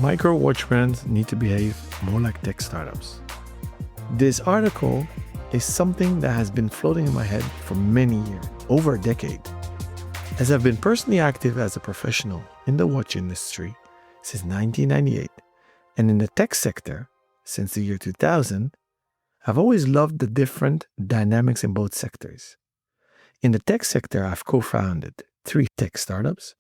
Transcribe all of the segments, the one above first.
Micro watch brands need to behave more like tech startups. This article is something that has been floating in my head for many years, over a decade. As I've been personally active as a professional in the watch industry since 1998 and in the tech sector since the year 2000, I've always loved the different dynamics in both sectors. In the tech sector, I've co-founded 3 tech startups,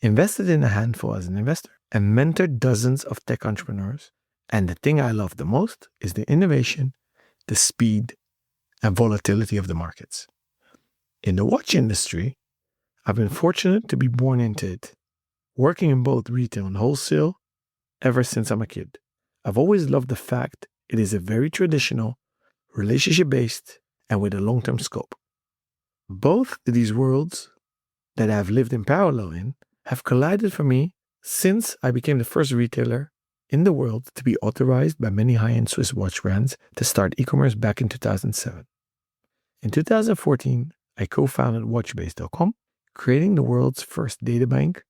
invested in a handful as an investor, and mentored dozens of tech entrepreneurs. And the thing I love the most is the innovation, the speed, and volatility of the markets. In the watch industry, I've been fortunate to be born into it, working in both retail and wholesale ever since I'm a kid. I've always loved the fact it is a very traditional, relationship-based, and with a long-term scope. Both these worlds that I've lived in parallel in have collided for me since I became the first retailer in the world to be authorized by many high-end Swiss watch brands to start e-commerce back in 2007. In 2014, I co-founded Watchbase.com, creating the world's first databank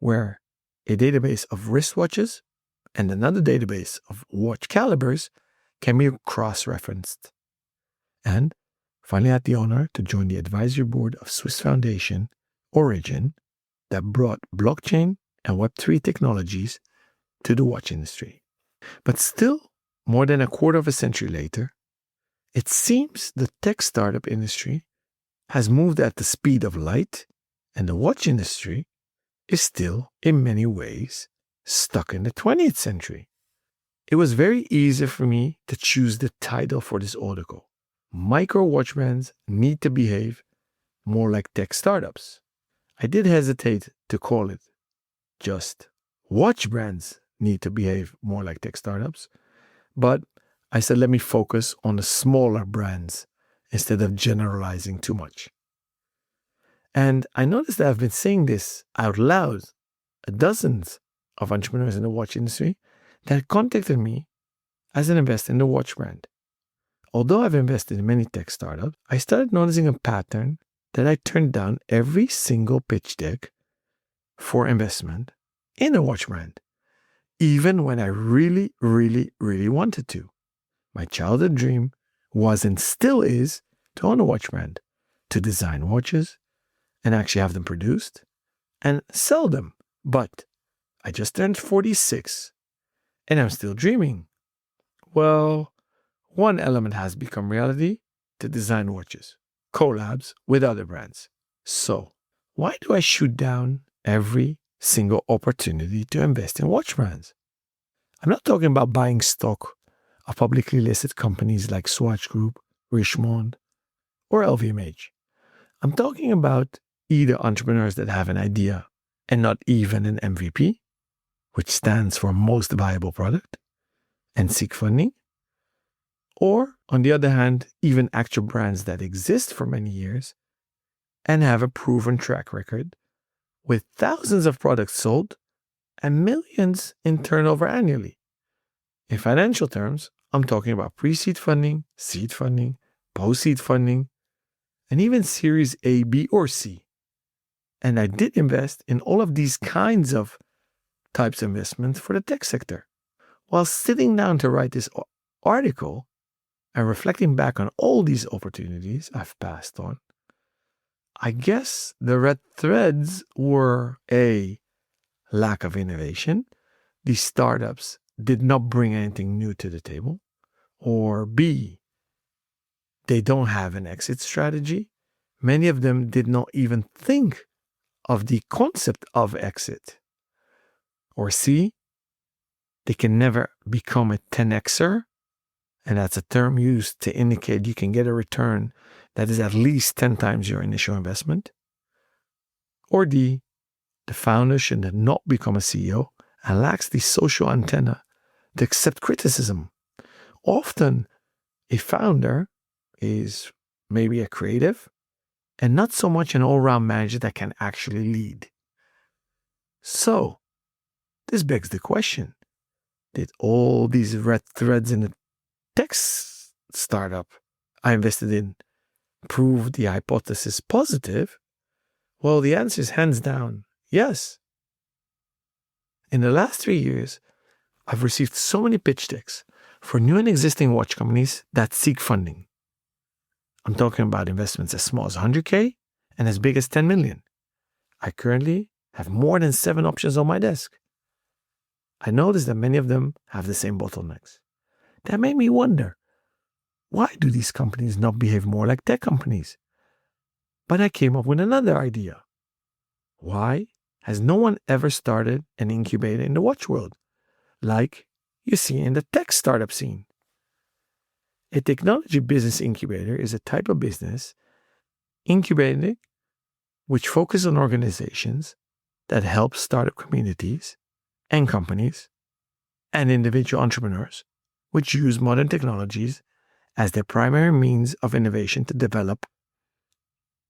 where a database of wristwatches and another database of watch calibers can be cross-referenced. And finally, I had the honor to join the advisory board of Swiss foundation Origin that brought blockchain and Web3 technologies to the watch industry. But still, more than a quarter of a century later, it seems the tech startup industry has moved at the speed of light, and the watch industry is still, in many ways, stuck in the 20th century. It was very easy for me to choose the title for this article. Micro watch brands need to behave more like tech startups. I did hesitate to call it just watch brands need to behave more like tech startups, but I said let me focus on the smaller brands instead of generalizing too much. And I noticed that I've been saying this out loud to dozens of entrepreneurs in the watch industry that contacted me as an investor in the watch brand. Although I've invested in many tech startups, I started noticing a pattern that I turned down every single pitch deck for investment in a watch brand, even when I really, really, really wanted to. My childhood dream was and still is to own a watch brand, to design watches and actually have them produced and sell them. But I just turned 46 and I'm still dreaming. Well, one element has become reality: to design watches, collabs with other brands. So why do I shoot down every single opportunity to invest in watch brands? I'm not talking about buying stock of publicly listed companies like Swatch Group, Richemont, or LVMH. I'm talking about either entrepreneurs that have an idea and not even an MVP, which stands for most viable product, and seek funding, or, on the other hand, even actual brands that exist for many years and have a proven track record with thousands of products sold and millions in turnover annually. In financial terms, I'm talking about pre-seed funding, seed funding, post-seed funding, and even Series A, B, or C. And I did invest in all of these kinds of types of investments for the tech sector. While sitting down to write this article and reflecting back on all these opportunities I've passed on, I guess the red threads were A, lack of innovation. These startups did not bring anything new to the table. Or B, they don't have an exit strategy. Many of them did not even think of the concept of exit. Or C, they can never become a 10xer, and that's a term used to indicate you can get a return that is at least 10 times your initial investment. Or D, the founder should not become a CEO and lacks the social antenna to accept criticism. Often, a founder is maybe a creative and not so much an all-round manager that can actually lead. So, this begs the question, did all these red threads in the tech startup I invested in prove the hypothesis positive? Well, the answer is hands down yes. In the last 3 years, I've received so many pitch decks for new and existing watch companies that seek funding. I'm talking about investments as small as 100K and as big as 10 million. I currently have more than 7 options on my desk. I noticed that many of them have the same bottlenecks. That made me wonder, why do these companies not behave more like tech companies? But I came up with another idea. Why has no one ever started an incubator in the watch world, like you see in the tech startup scene? A technology business incubator is a type of business incubating which focuses on organizations that help startup communities and companies and individual entrepreneurs which use modern technologies as their primary means of innovation to develop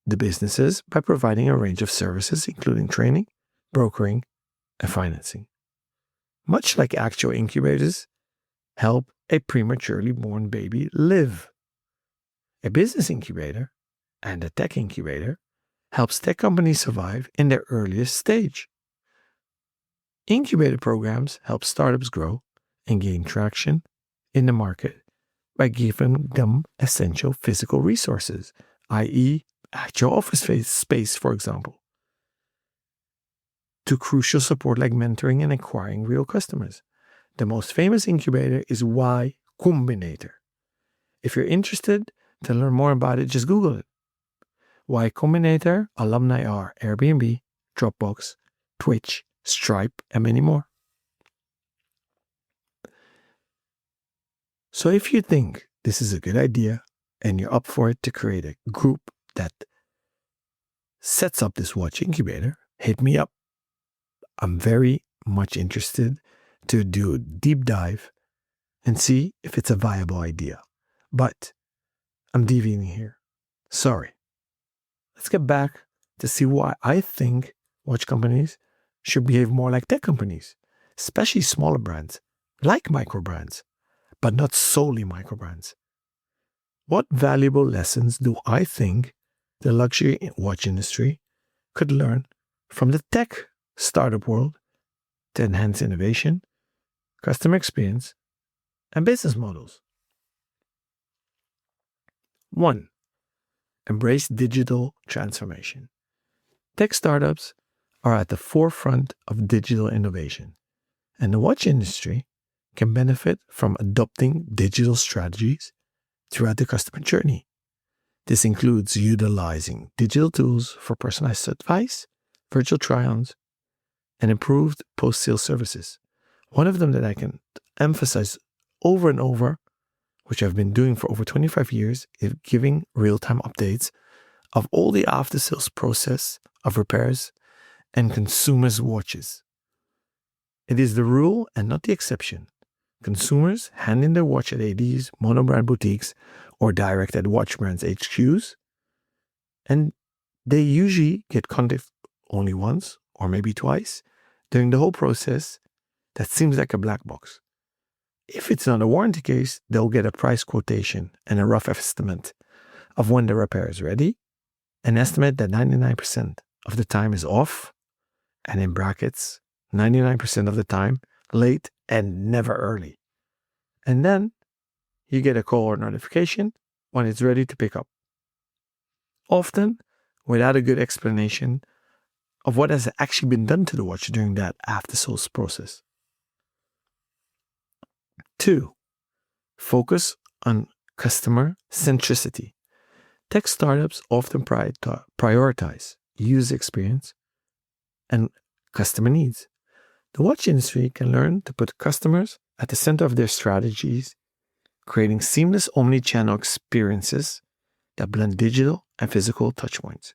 the businesses by providing a range of services, including training, brokering, and financing. Much like actual incubators help a prematurely born baby live. A business incubator and a tech incubator helps tech companies survive in their earliest stage. Incubator programs help startups grow and gain traction in the market by giving them essential physical resources, i.e., actual office space, for example, to crucial support like mentoring and acquiring real customers. The most famous incubator is Y Combinator. If you're interested to learn more about it, just Google it. Y Combinator alumni are Airbnb, Dropbox, Twitch, Stripe, and many more. So if you think this is a good idea and you're up for it to create a group that sets up this watch incubator, hit me up. I'm very much interested to do a deep dive and see if it's a viable idea. But I'm deviating here. Sorry. Let's get back to see why I think watch companies should behave more like tech companies, especially smaller brands, like micro brands, but not solely micro brands. What valuable lessons do I think the luxury watch industry could learn from the tech startup world to enhance innovation, customer experience, and business models? 1. Embrace digital transformation. Tech startups are at the forefront of digital innovation, and the watch industry can benefit from adopting digital strategies throughout the customer journey. This includes utilizing digital tools for personalized advice, virtual try-ons, and improved post-sale services. One of them that I can emphasize over and over, which I've been doing for over 25 years, is giving real-time updates of all the after-sales process of repairs and consumers' watches. It is the rule and not the exception. Consumers hand in their watch at ADs, monobrand boutiques, or direct at watch brands HQs, and they usually get contact only once or maybe twice during the whole process. That seems like a black box. If it's not a warranty case, they'll get a price quotation and a rough estimate of when the repair is ready, an estimate that 99% of the time is off, and in brackets, 99% of the time late and never early. And then you get a call or notification when it's ready to pick up. Often without a good explanation of what has actually been done to the watch during that after-sales process. 2. Focus on customer centricity. Tech startups often prioritize user experience and customer needs. The watch industry can learn to put customers at the center of their strategies, creating seamless omni-channel experiences that blend digital and physical touchpoints.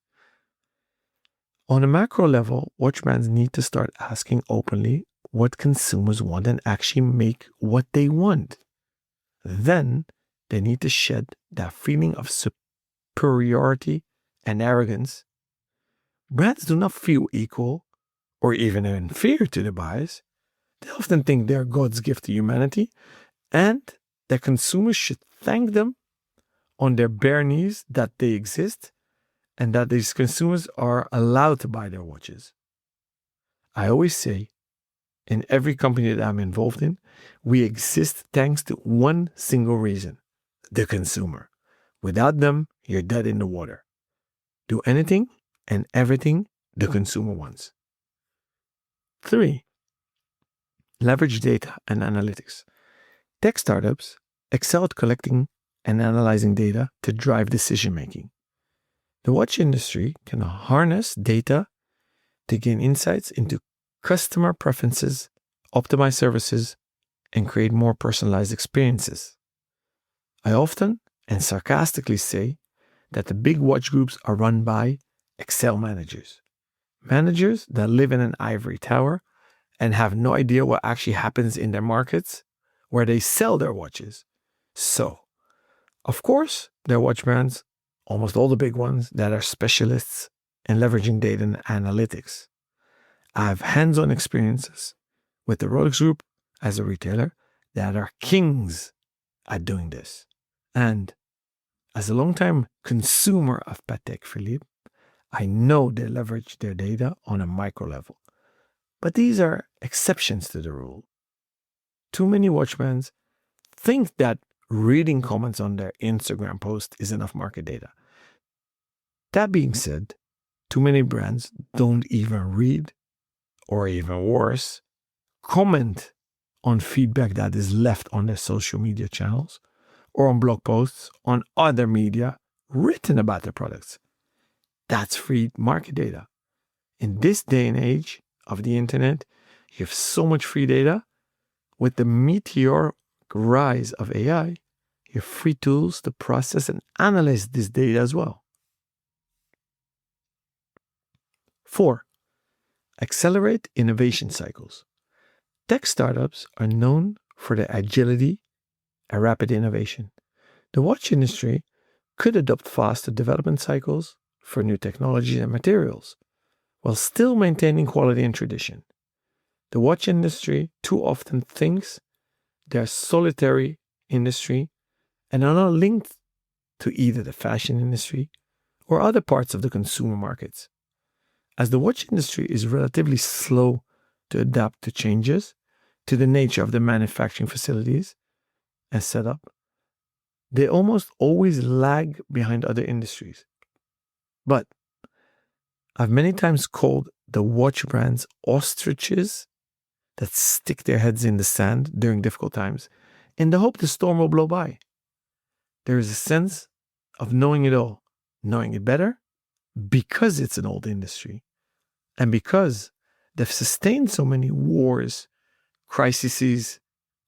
On a macro level, watch brands need to start asking openly what consumers want and actually make what they want. Then they need to shed that feeling of superiority and arrogance. Brands do not feel equal or even inferior to the buyers. They often think they're God's gift to humanity and that consumers should thank them on their bare knees that they exist and that these consumers are allowed to buy their watches. I always say, in every company that I'm involved in, we exist thanks to one single reason: the consumer. Without them, you're dead in the water. Do anything and everything the consumer wants. 3. Leverage data and analytics. Tech startups excel at collecting and analyzing data to drive decision making. The watch industry can harness data to gain insights into customer preferences, optimize services, and create more personalized experiences. I often and sarcastically say that the big watch groups are run by Excel managers. Managers that live in an ivory tower and have no idea what actually happens in their markets where they sell their watches. So, of course, there are watch brands, almost all the big ones, that are specialists in leveraging data and analytics. I have hands-on experiences with the Rolex Group as a retailer that are kings at doing this. And as a longtime consumer of Patek Philippe, I know they leverage their data on a micro level. But these are exceptions to the rule. Too many watch brands think that reading comments on their Instagram post is enough market data. That being said, too many brands don't even read, or even worse, comment on feedback that is left on their social media channels or on blog posts on other media written about their products. That's free market data. In this day and age of the internet, you have so much free data. With the meteoric rise of AI, you have free tools to process and analyze this data as well. 4. Accelerate innovation cycles. Tech startups are known for their agility and rapid innovation. The watch industry could adopt faster development cycles for new technologies and materials, while still maintaining quality and tradition. The watch industry too often thinks they're a solitary industry and are not linked to either the fashion industry or other parts of the consumer markets. As the watch industry is relatively slow to adapt to changes to the nature of the manufacturing facilities and setup, they almost always lag behind other industries. But I've many times called the watch brands ostriches that stick their heads in the sand during difficult times in the hope the storm will blow by. There is a sense of knowing it all, knowing it better, because it's an old industry, and because they've sustained so many wars, crises,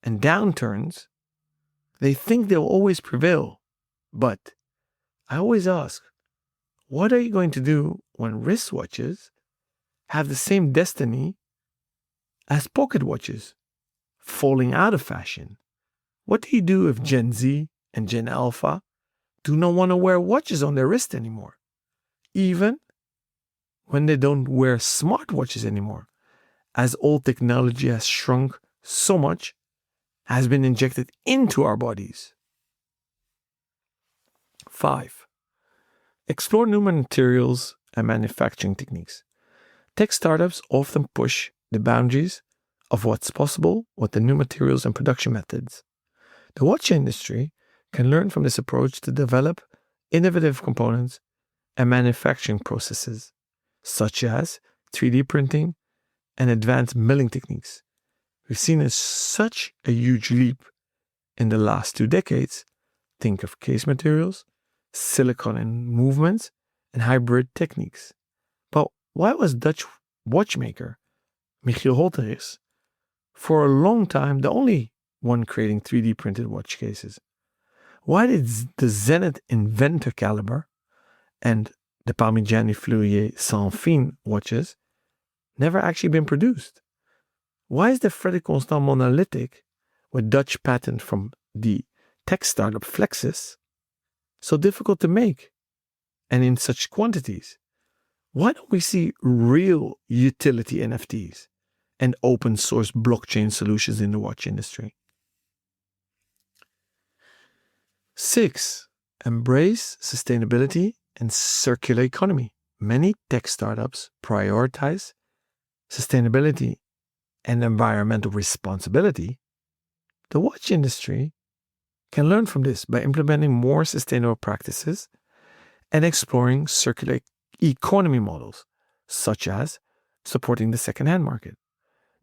and downturns, they think they'll always prevail. But I always ask, what are you going to do when wristwatches have the same destiny as pocket watches, falling out of fashion? What do you do if Gen Z and Gen Alpha do not want to wear watches on their wrist anymore, even when they don't wear smartwatches anymore, as old technology has shrunk so much, has been injected into our bodies? 5. Explore new materials and manufacturing techniques. Tech startups often push the boundaries of what's possible with the new materials and production methods. The watch industry can learn from this approach to develop innovative components and manufacturing processes, such as 3D printing and advanced milling techniques. We've seen such a huge leap in the last 2 decades. Think of case materials, silicon and movements, and hybrid techniques. But why was Dutch watchmaker Michiel Holterich for a long time the only one creating 3D printed watch cases? Why did the Zenith Inventor caliber and the Parmigiani Fleurier Sans Fin watches never actually been produced? Why is the Frederic Constant monolithic with Dutch patent from the tech startup Flexus so difficult to make and in such quantities? Why don't we see real utility NFTs and open source blockchain solutions in the watch industry? 6. Embrace sustainability and circular economy. Many tech startups prioritize sustainability and environmental responsibility, the watch industry can learn from this by implementing more sustainable practices and exploring circular economy models, such as supporting the second-hand market.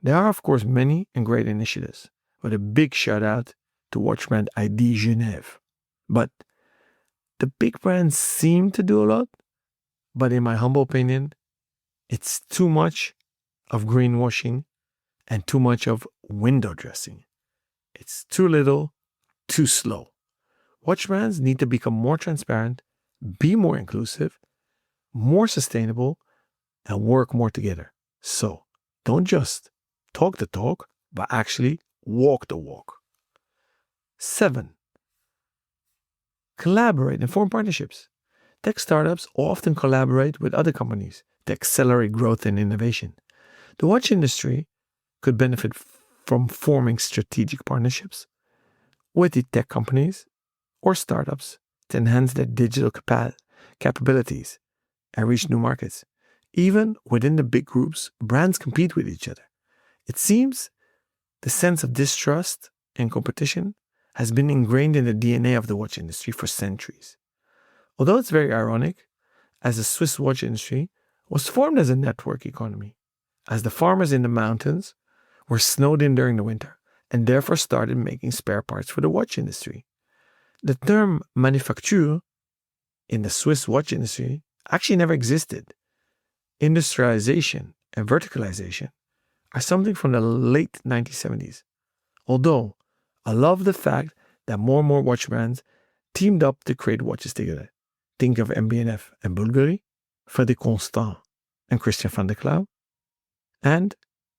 There are, of course, many and great initiatives, with a big shout out to watch brand ID Genève. But the big brands seem to do a lot, but in my humble opinion, it's too much of greenwashing and too much of window dressing. It's too little, too slow. Watch brands need to become more transparent, be more inclusive, more sustainable, and work more together. So don't just talk the talk, but actually walk the walk. 7. Collaborate and form partnerships. Tech startups often collaborate with other companies to accelerate growth and innovation. The watch industry could benefit from forming strategic partnerships with the tech companies or startups to enhance their digital capabilities and reach new markets. Even within the big groups, brands compete with each other. It seems the sense of distrust and competition has been ingrained in the DNA of the watch industry for centuries. Although it's very ironic, as the Swiss watch industry was formed as a network economy, as the farmers in the mountains were snowed in during the winter and therefore started making spare parts for the watch industry. The term manufacture in the Swiss watch industry actually never existed. Industrialization and verticalization are something from the late 1970s. Although I love the fact that more and more watch brands teamed up to create watches together. Think of MB&F and Bulgari, Frederic Constant and Christian van der Klauw, and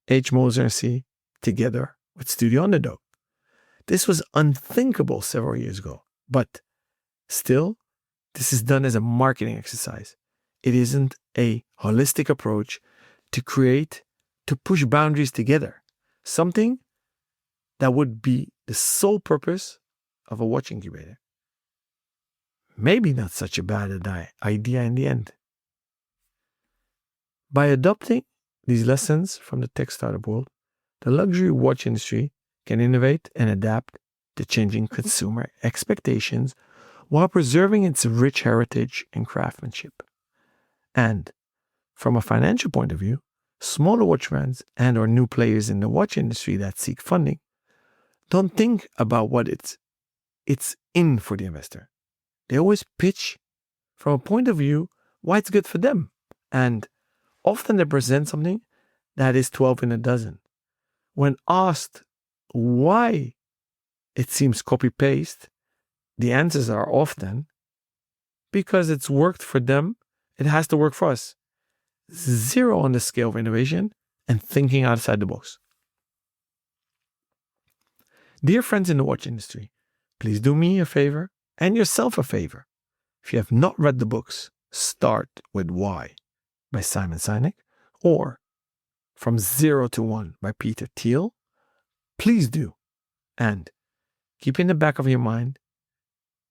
H. Moser and C. together with Studio Underdog. This was unthinkable several years ago, but still, this is done as a marketing exercise. It isn't a holistic approach to push boundaries together, something that would be the sole purpose of a watch incubator. Maybe not such a bad idea in the end. By adopting these lessons from the tech startup world, the luxury watch industry can innovate and adapt to changing consumer expectations while preserving its rich heritage and craftsmanship. And from a financial point of view, smaller watch brands and or new players in the watch industry that seek funding don't think about what it's in for the investor. They always pitch from a point of view why it's good for them. And often they present something that is 12 in a dozen. When asked why it seems copy-paste, the answers are often because it's worked for them, it has to work for us. 0 on the scale of innovation and thinking outside the box. Dear friends in the watch industry, please do me a favor and yourself a favor. If you have not read the books, Start with Why by Simon Sinek or From 0 to 1 by Peter Thiel, please do. And keep in the back of your mind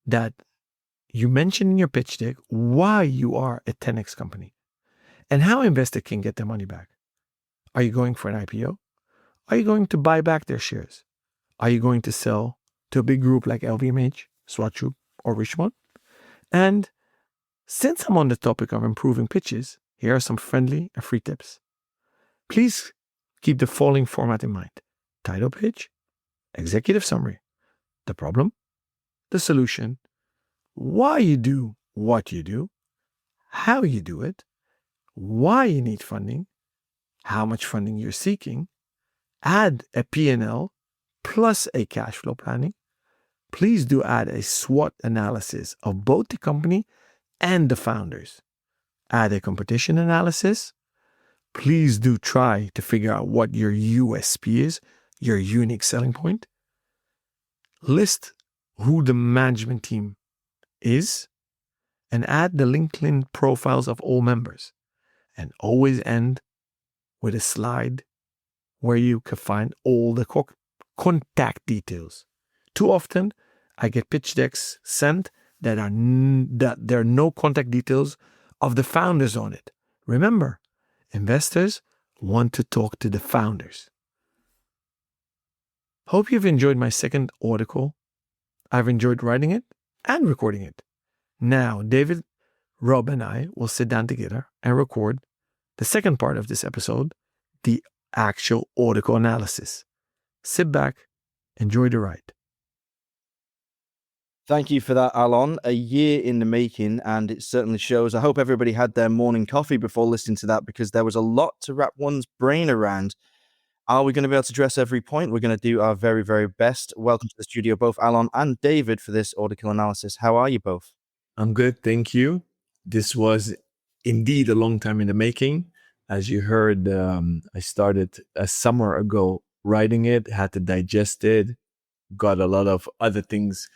that you mentioned in your pitch deck why you are a 10x company and how investors can get their money back. Are you going for an IPO? Are you going to buy back their shares? Are you going to sell to a big group like LVMH, Swatch Group, or Richemont? And since I'm on the topic of improving pitches, here are some friendly and free tips. Please keep the following format in mind. Title pitch, executive summary, the problem, the solution, why you do what you do, how you do it, why you need funding, how much funding you're seeking, add a P&L plus a cash flow planning. Please do add a SWOT analysis of both the company and the founders. Add a competition analysis. Please do try to figure out what your USP is, your unique selling point. List who the management team is and add the LinkedIn profiles of all members. And always end with a slide where you can find all the contact details. Too often, I get pitch decks sent that there are no contact details of the founders on it. Remember, investors want to talk to the founders. Hope you've enjoyed my second article. I've enjoyed writing it and recording it. Now, David, Rob, and I will sit down together and record the second part of this episode, the actual article analysis. Sit back, enjoy the ride. Thank you for that, Alon. A year in the making, and it certainly shows. I hope everybody had their morning coffee before listening to that, because there was a lot to wrap one's brain around. Are we going to be able to address every point? We're going to do our very, very best. Welcome to the studio, both Alon and David, for this Audicle analysis. How are you both? I'm good, thank you. This was indeed a long time in the making. As you heard, I started a summer ago writing it, had to digest it, got a lot of other things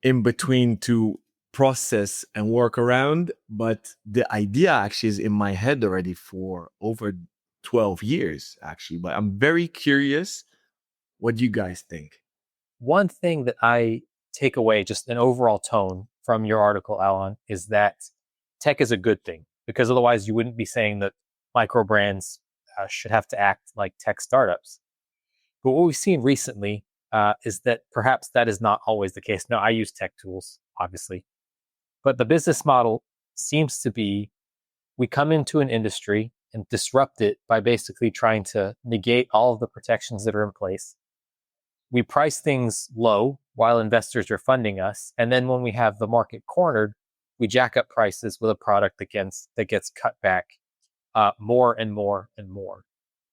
in between to process and work around. But the idea actually is in my head already for over 12 years, actually. But I'm very curious what you guys think. One thing that I take away, just an overall tone from your article, Alan, is that tech is a good thing, because otherwise you wouldn't be saying that micro brands should have to act like tech startups. But what we've seen recently is that perhaps that is not always the case. Now, I use tech tools, obviously, but the business model seems to be we come into an industry and disrupt it by basically trying to negate all of the protections that are in place. We price things low while investors are funding us. And then when we have the market cornered, we jack up prices with a product that gets cut back more and more and more.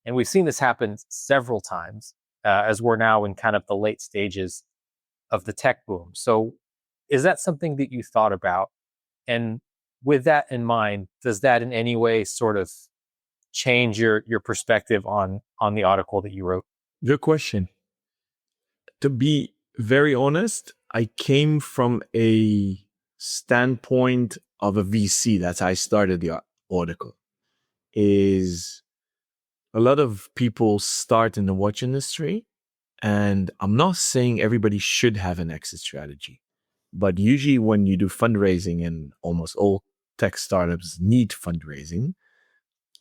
And we've seen this happen several times as we're now in kind of the late stages of the tech boom. So is that something that you thought about? And with that in mind, does that in any way sort of change your perspective on the article that you wrote? Good question. To be very honest, I came from a standpoint of a VC. That's how I started the article. Is a lot of people start in the watch industry, and I'm not saying everybody should have an exit strategy, but usually when you do fundraising, and almost all tech startups need fundraising,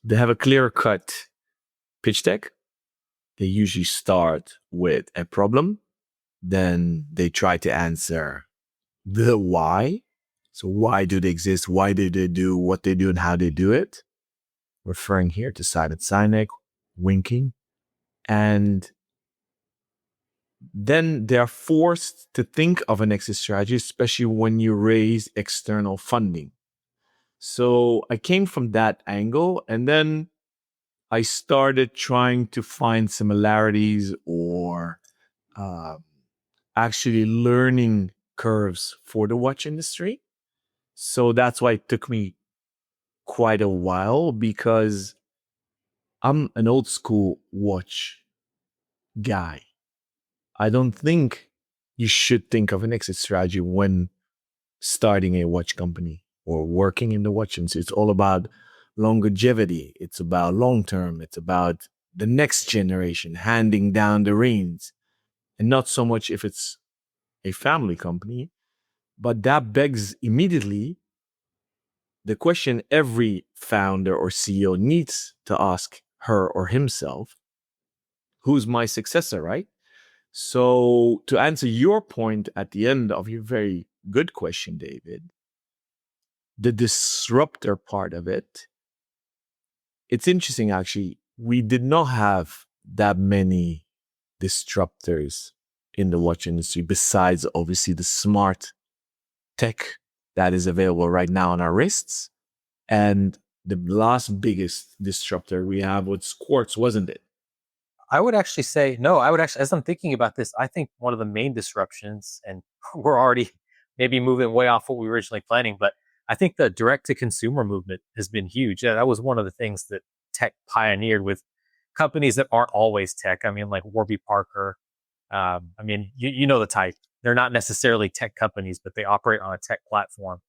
they have a clear-cut pitch deck. They usually start with a problem. Then they try to answer the why. So why do they exist? Why do they do what they do and how they do it? Referring here to Simon Sinek, winking. And then they're forced to think of an exit strategy, especially when you raise external funding. So I came from that angle, and then I started trying to find similarities or actually learning curves for the watch industry. So that's why it took me quite a while, because I'm an old school watch guy. I don't think you should think of an exit strategy when starting a watch company or working in the watch industry. It's all about longevity. It's about long term. It's about the next generation handing down the reins, and not so much if it's a family company. But that begs immediately the question every founder or CEO needs to ask her or himself: who's my successor, right? So to answer your point at the end of your very good question, David, the disruptor part of it, it's interesting actually. We did not have that many disruptors in the watch industry besides obviously the smart tech that is available right now on our wrists. And the last biggest disruptor we have was quartz, wasn't it? I would actually say no. I would actually, as I'm thinking about this, I think one of the main disruptions, and we're already maybe moving way off what we were originally planning, but I think the direct to consumer movement has been huge. Yeah, that was one of the things that tech pioneered with companies that aren't always tech. I mean, like Warby Parker. I mean, you know the type. They're not necessarily tech companies, but they operate on a tech platform.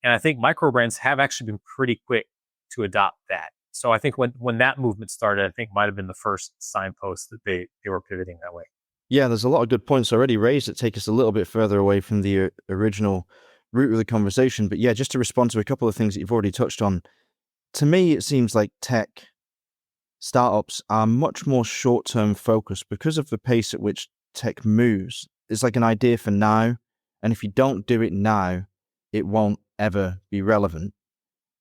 And I think micro brands have actually been pretty quick to adopt that. So I think when that movement started, I think might have been the first signpost that they were pivoting that way. Yeah, there's a lot of good points already raised that take us a little bit further away from the original root of the conversation. But yeah, just to respond to a couple of things that you've already touched on, to me, it seems like tech startups are much more short-term focused because of the pace at which tech moves. It's like an idea for now, and if you don't do it now, it won't ever be relevant.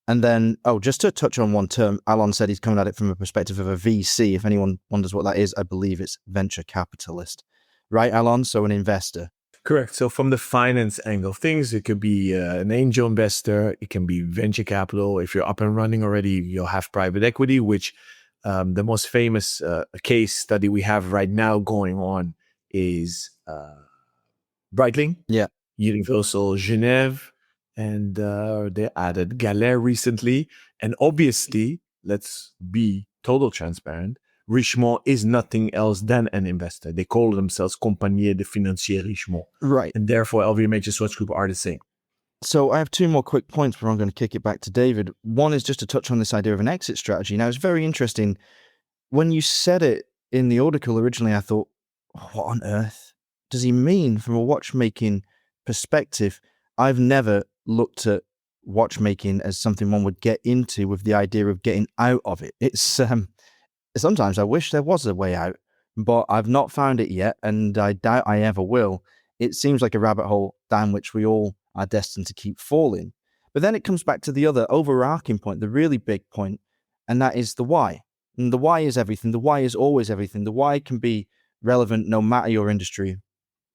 And then, just to touch on one term, Alon said he's coming at it from a perspective of a VC. If anyone wonders what that is, I believe it's venture capitalist. Right, Alon? So an investor. Correct. So from the finance angle of things, it could be an angel investor. It can be venture capital. If you're up and running already, you'll have private equity, which the most famous case study we have right now going on is Breitling, Yeah. Universal Genève, and they added Galère recently. And obviously, let's be total transparent, Richemont is nothing else than an investor. They call themselves Compagnie de Financier Richemont. Right. And therefore, LVMH and Swatch Group are the same. So I have two more quick points where I'm going to kick it back to David. One is just to touch on this idea of an exit strategy. Now, it's very interesting. When you said it in the Audicle originally, I thought, what on earth does he mean from a watchmaking perspective? I've never looked at watchmaking as something one would get into with the idea of getting out of it. It's sometimes I wish there was a way out, but I've not found it yet, and I doubt I ever will. It seems like a rabbit hole down which we all are destined to keep falling. But then it comes back to the other overarching point, the really big point, and that is the why. And the why is everything. The why is always everything. The why can be relevant no matter your industry,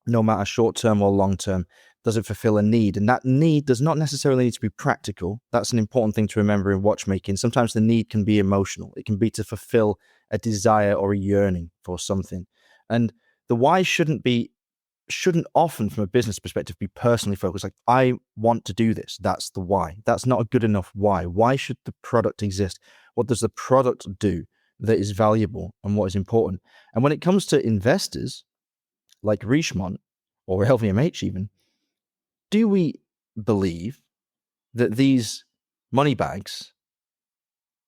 no matter short-term or long-term. Does it fulfill a need? And that need does not necessarily need to be practical. That's an important thing to remember in watchmaking. Sometimes the need can be emotional. It can be to fulfill a desire or a yearning for something. And the why shouldn't often, from a business perspective, be personally focused. Like, I want to do this. That's the why. That's not a good enough why. Why should the product exist? What does the product do that is valuable and what is important? And when it comes to investors, like Richemont or LVMH even, do we believe that these money bags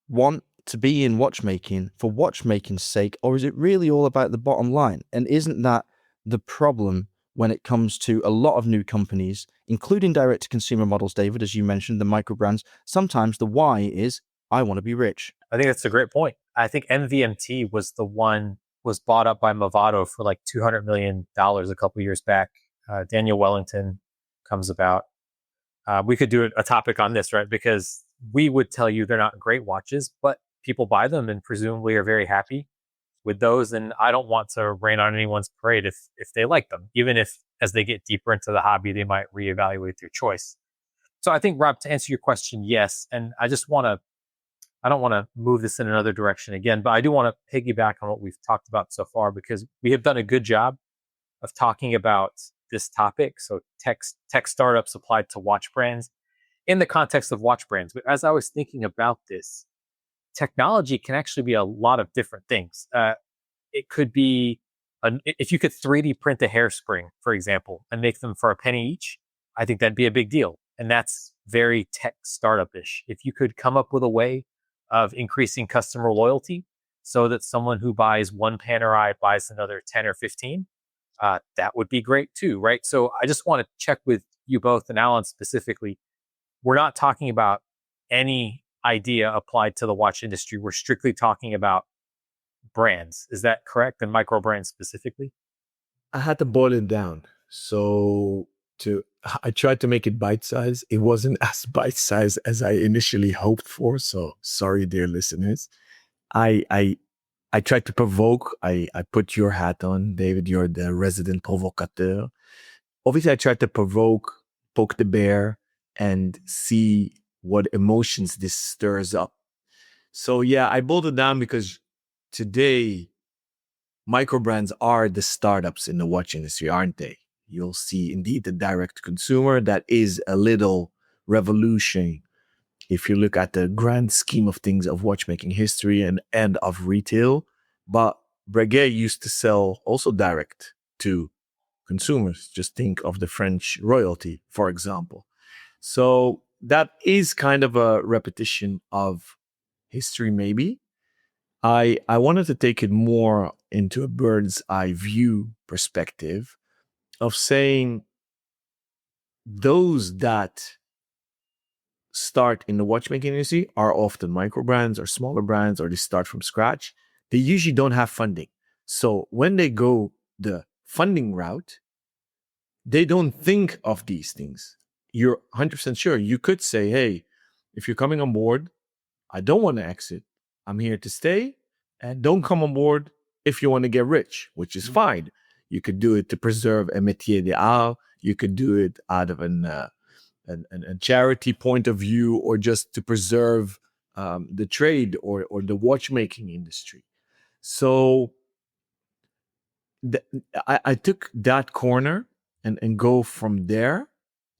want to be in watchmaking for watchmaking's sake, or is it really all about the bottom line? And isn't that the problem when it comes to a lot of new companies, including direct-to-consumer models, David, as you mentioned, the micro brands? Sometimes the why is, I want to be rich. I think that's a great point. I think MVMT was bought up by Movado for like $200 million a couple years back. Daniel Wellington comes about. We could do a topic on this, right? Because we would tell you they're not great watches, but people buy them and presumably are very happy with those. And I don't want to rain on anyone's parade if they like them, even if as they get deeper into the hobby, they might reevaluate their choice. So I think, Rob, to answer your question, yes. And I don't want to move this in another direction again, but I do want to piggyback on what we've talked about so far, because we have done a good job of talking about this topic. So tech startups applied to watch brands in the context of watch brands. But as I was thinking about this, technology can actually be a lot of different things. It could be, if you could 3D print a hairspring, for example, and make them for a penny each, I think that'd be a big deal. And that's very tech startup-ish. If you could come up with a way of increasing customer loyalty so that someone who buys one Panerai buys another 10 or 15, that would be great too, right? So I just want to check with you both, and Alon specifically. We're not talking about any idea applied to the watch industry. We're strictly talking about brands. Is that correct? And micro brands specifically? I had to boil it down. So I tried to make it bite-sized. It wasn't as bite-sized as I initially hoped for. So sorry, dear listeners. I tried to provoke. I put your hat on, David. You're the resident provocateur. Obviously, I tried to poke the bear, and see what emotions this stirs up. So yeah, I boiled it down because today, micro brands are the startups in the watch industry, aren't they? You'll see indeed the direct consumer. That is a little revolution if you look at the grand scheme of things of watchmaking history and of retail. But Breguet used to sell also direct to consumers. Just think of the French royalty, for example. So that is kind of a repetition of history, maybe. I wanted to take it more into a bird's eye view perspective of saying those that start in the watchmaking industry are often micro brands or smaller brands, or they start from scratch. They usually don't have funding. So when they go the funding route, they don't think of these things. You're 100% sure. You could say, hey, if you're coming on board, I don't want to exit. I'm here to stay. And don't come on board if you want to get rich, which is fine. You could do it to preserve a métier d'art. You could do it out of a charity point of view, or just to preserve the trade or the watchmaking industry. So I took that corner and go from there,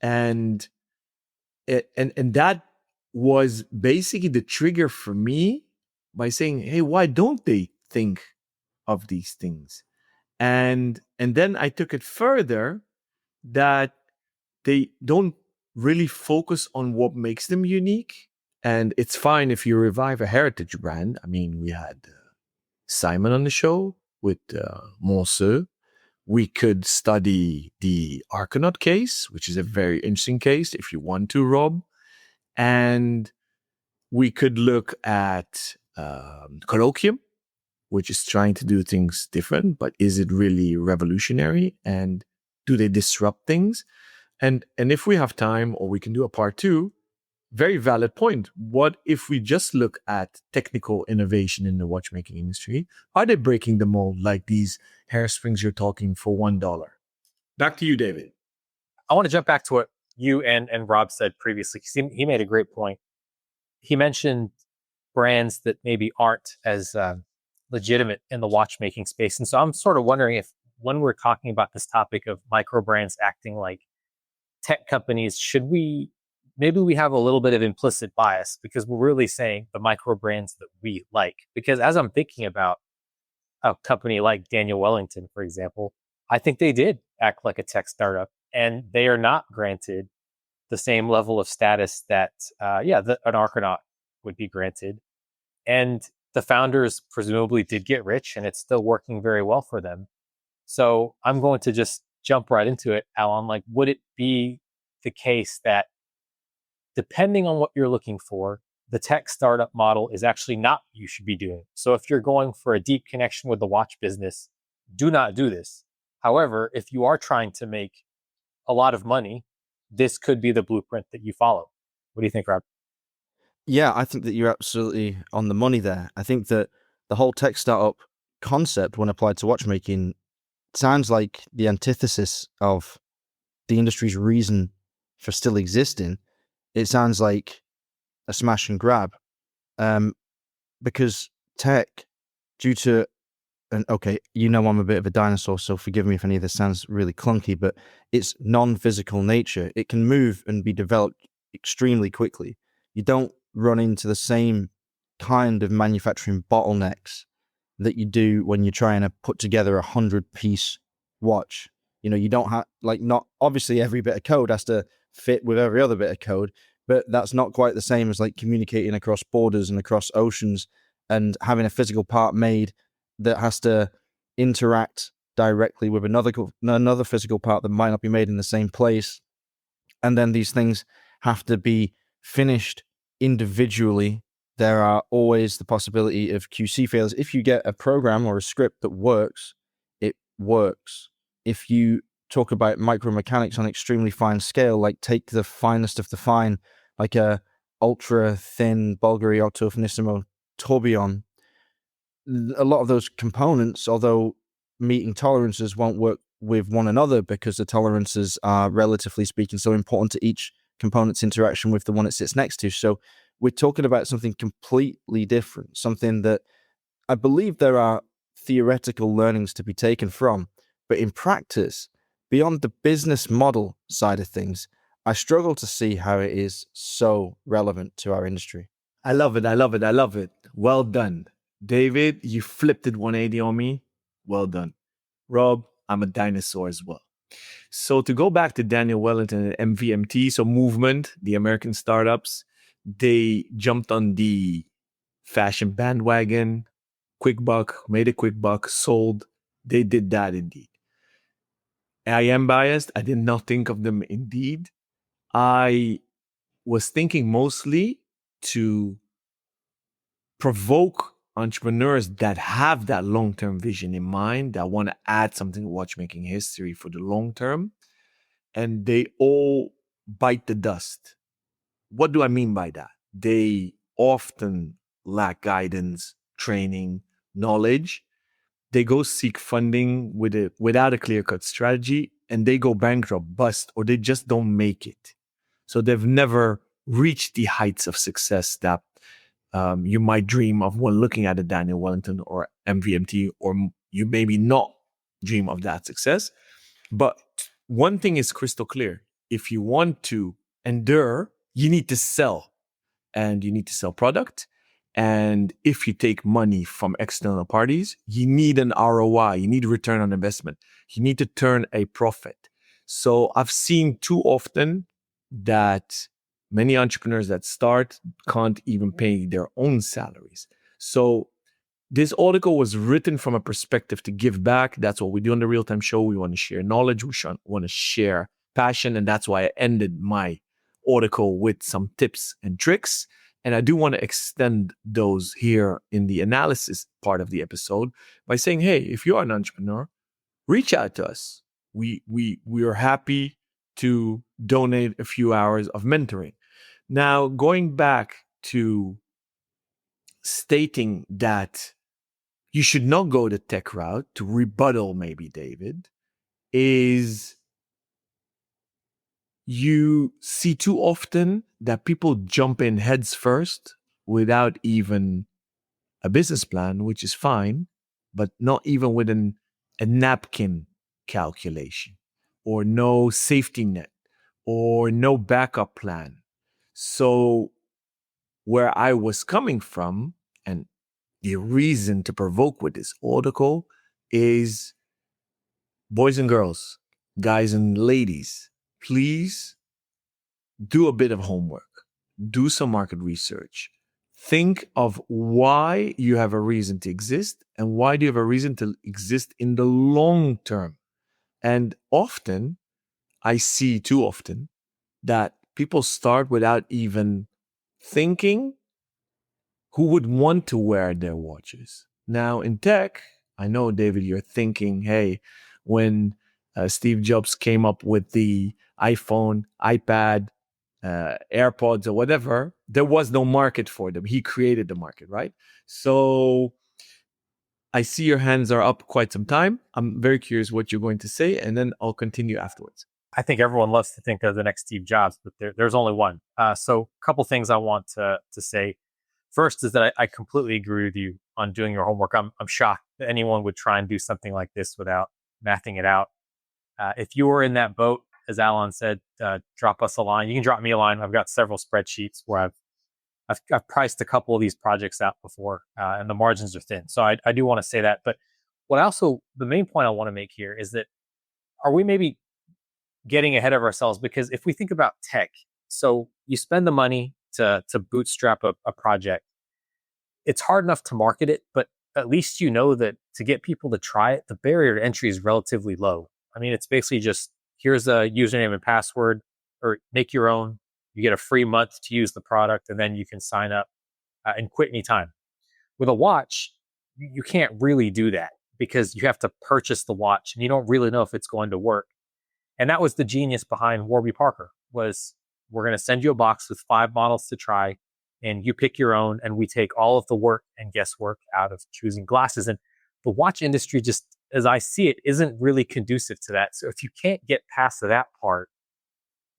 and that was basically the trigger for me, by saying, hey, why don't they think of these things? And then I took it further, that they don't really focus on what makes them unique. And it's fine if you revive a heritage brand. I mean, we had Simon on the show with Monsieur. We could study the Argonaut case, which is a very interesting case if you want to, Rob. And we could look at Colloquium, which is trying to do things different, but is it really revolutionary? And do they disrupt things? And if we have time, or we can do a part 2, very valid point. What if we just look at technical innovation in the watchmaking industry? Are they breaking the mold, like these hairsprings you're talking for $1? Back to you, David. I want to jump back to what you and Rob said previously, because he made a great point. He mentioned brands that maybe aren't as legitimate in the watchmaking space. And so I'm sort of wondering if, when we're talking about this topic of micro brands acting like tech companies, should we have a little bit of implicit bias, because we're really saying the micro brands that we like? Because as I'm thinking about a company like Daniel Wellington, for example, I think they did act like a tech startup, and they are not granted the same level of status that an Argonaut would be granted. And the founders presumably did get rich, and it's still working very well for them. So I'm going to just jump right into it, Alan. Like, would it be the case that, depending on what you're looking for, the tech startup model is actually not what you should be doing? So if you're going for a deep connection with the watch business, do not do this. However, if you are trying to make a lot of money, this could be the blueprint that you follow. What do you think, Rob? Yeah, I think that you're absolutely on the money there. I think that the whole tech startup concept, when applied to watchmaking, sounds like the antithesis of the industry's reason for still existing. It sounds like a smash and grab, because tech, due to, and okay, I'm a bit of a dinosaur, so forgive me if any of this sounds really clunky, but its non-physical nature, it can move and be developed extremely quickly. You don't run into the same kind of manufacturing bottlenecks that you do when you're trying to put together 100-piece watch. You don't have, not obviously every bit of code has to fit with every other bit of code, but that's not quite the same as communicating across borders and across oceans, and having a physical part made that has to interact directly with another physical part that might not be made in the same place. And then these things have to be finished individually. There are always the possibility of QC failures. If you get a program or a script that works, it works. If you talk about micromechanics on extremely fine scale, take the finest of the fine, like a ultra thin Bulgari Octo Finissimo tourbillon, a lot of those components, although meeting tolerances, won't work with one another, because the tolerances are, relatively speaking, so important to each component's interaction with the one it sits next to. So we're talking about something completely different, something that I believe there are theoretical learnings to be taken from, but in practice, beyond the business model side of things, I struggle to see how it is so relevant to our industry. I love it. I love it. I love it. Well done. David, you flipped it 180 on me. Well done. Rob, I'm a dinosaur as well. So to go back to Daniel Wellington and MVMT, so Movement, the American startups, they jumped on the fashion bandwagon, quick buck, made a quick buck, sold. They did that indeed. I am biased. I did not think of them indeed. I was thinking mostly to provoke entrepreneurs that have that long-term vision in mind, that want to add something to watchmaking history for the long term, and they all bite the dust. What do I mean by that? They often lack guidance, training, knowledge. They go seek funding without a clear-cut strategy, and they go bankrupt, bust, or they just don't make it. So they've never reached the heights of success that you might dream of when looking at a Daniel Wellington or MVMT, or you maybe not dream of that success. But one thing is crystal clear. If you want to endure, you need to sell, and you need to sell product. And if you take money from external parties, you need an ROI, you need return on investment. You need to turn a profit. So I've seen too often that many entrepreneurs that start can't even pay their own salaries. So this article was written from a perspective to give back. That's what we do on the Real Time Show. We want to share knowledge. We want to share passion. And that's why I ended my article with some tips and tricks. And I do want to extend those here in the analysis part of the episode by saying, hey, if you're an entrepreneur, reach out to us. We are happy to donate a few hours of mentoring. Now, going back to stating that you should not go the tech route, to rebuttal maybe David, is you see too often that people jump in heads first without even a business plan, which is fine, but not even with a napkin calculation, or no safety net, or no backup plan. So where I was coming from, and the reason to provoke with this article, is boys and girls, guys and ladies, please do a bit of homework, do some market research. Think of why you have a reason to exist, and why do you have a reason to exist in the long term. And often, I see too often, that people start without even thinking who would want to wear their watches. Now, in tech, I know, David, you're thinking, hey, when Steve Jobs came up with the iPhone, iPad, AirPods, or whatever, there was no market for them. He created the market, right? So I see your hands are up quite some time. I'm very curious what you're going to say, and then I'll continue afterwards. I think everyone loves to think of the next Steve Jobs, but there's only one. So a couple things I want to say. First is that I completely agree with you on doing your homework. I'm shocked that anyone would try and do something like this without mathing it out. If you were in that boat, as Alan said, drop us a line. You can drop me a line. I've got several spreadsheets where I've priced a couple of these projects out before, and the margins are thin. So I do want to say that. But the main point I want to make here is that, are we maybe getting ahead of ourselves? Because if we think about tech, so you spend the money to bootstrap a project. It's hard enough to market it, but at least you know that to get people to try it, the barrier to entry is relatively low. I mean, it's basically just, here's a username and password, or make your own. You get a free month to use the product, and then you can sign up and quit anytime. With a watch, you can't really do that, because you have to purchase the watch and you don't really know if it's going to work. And that was the genius behind Warby Parker, was, we're going to send you a box with 5 models to try, and you pick your own, and we take all of the work and guesswork out of choosing glasses. And the watch industry, just as I see it, isn't really conducive to that. So if you can't get past that part,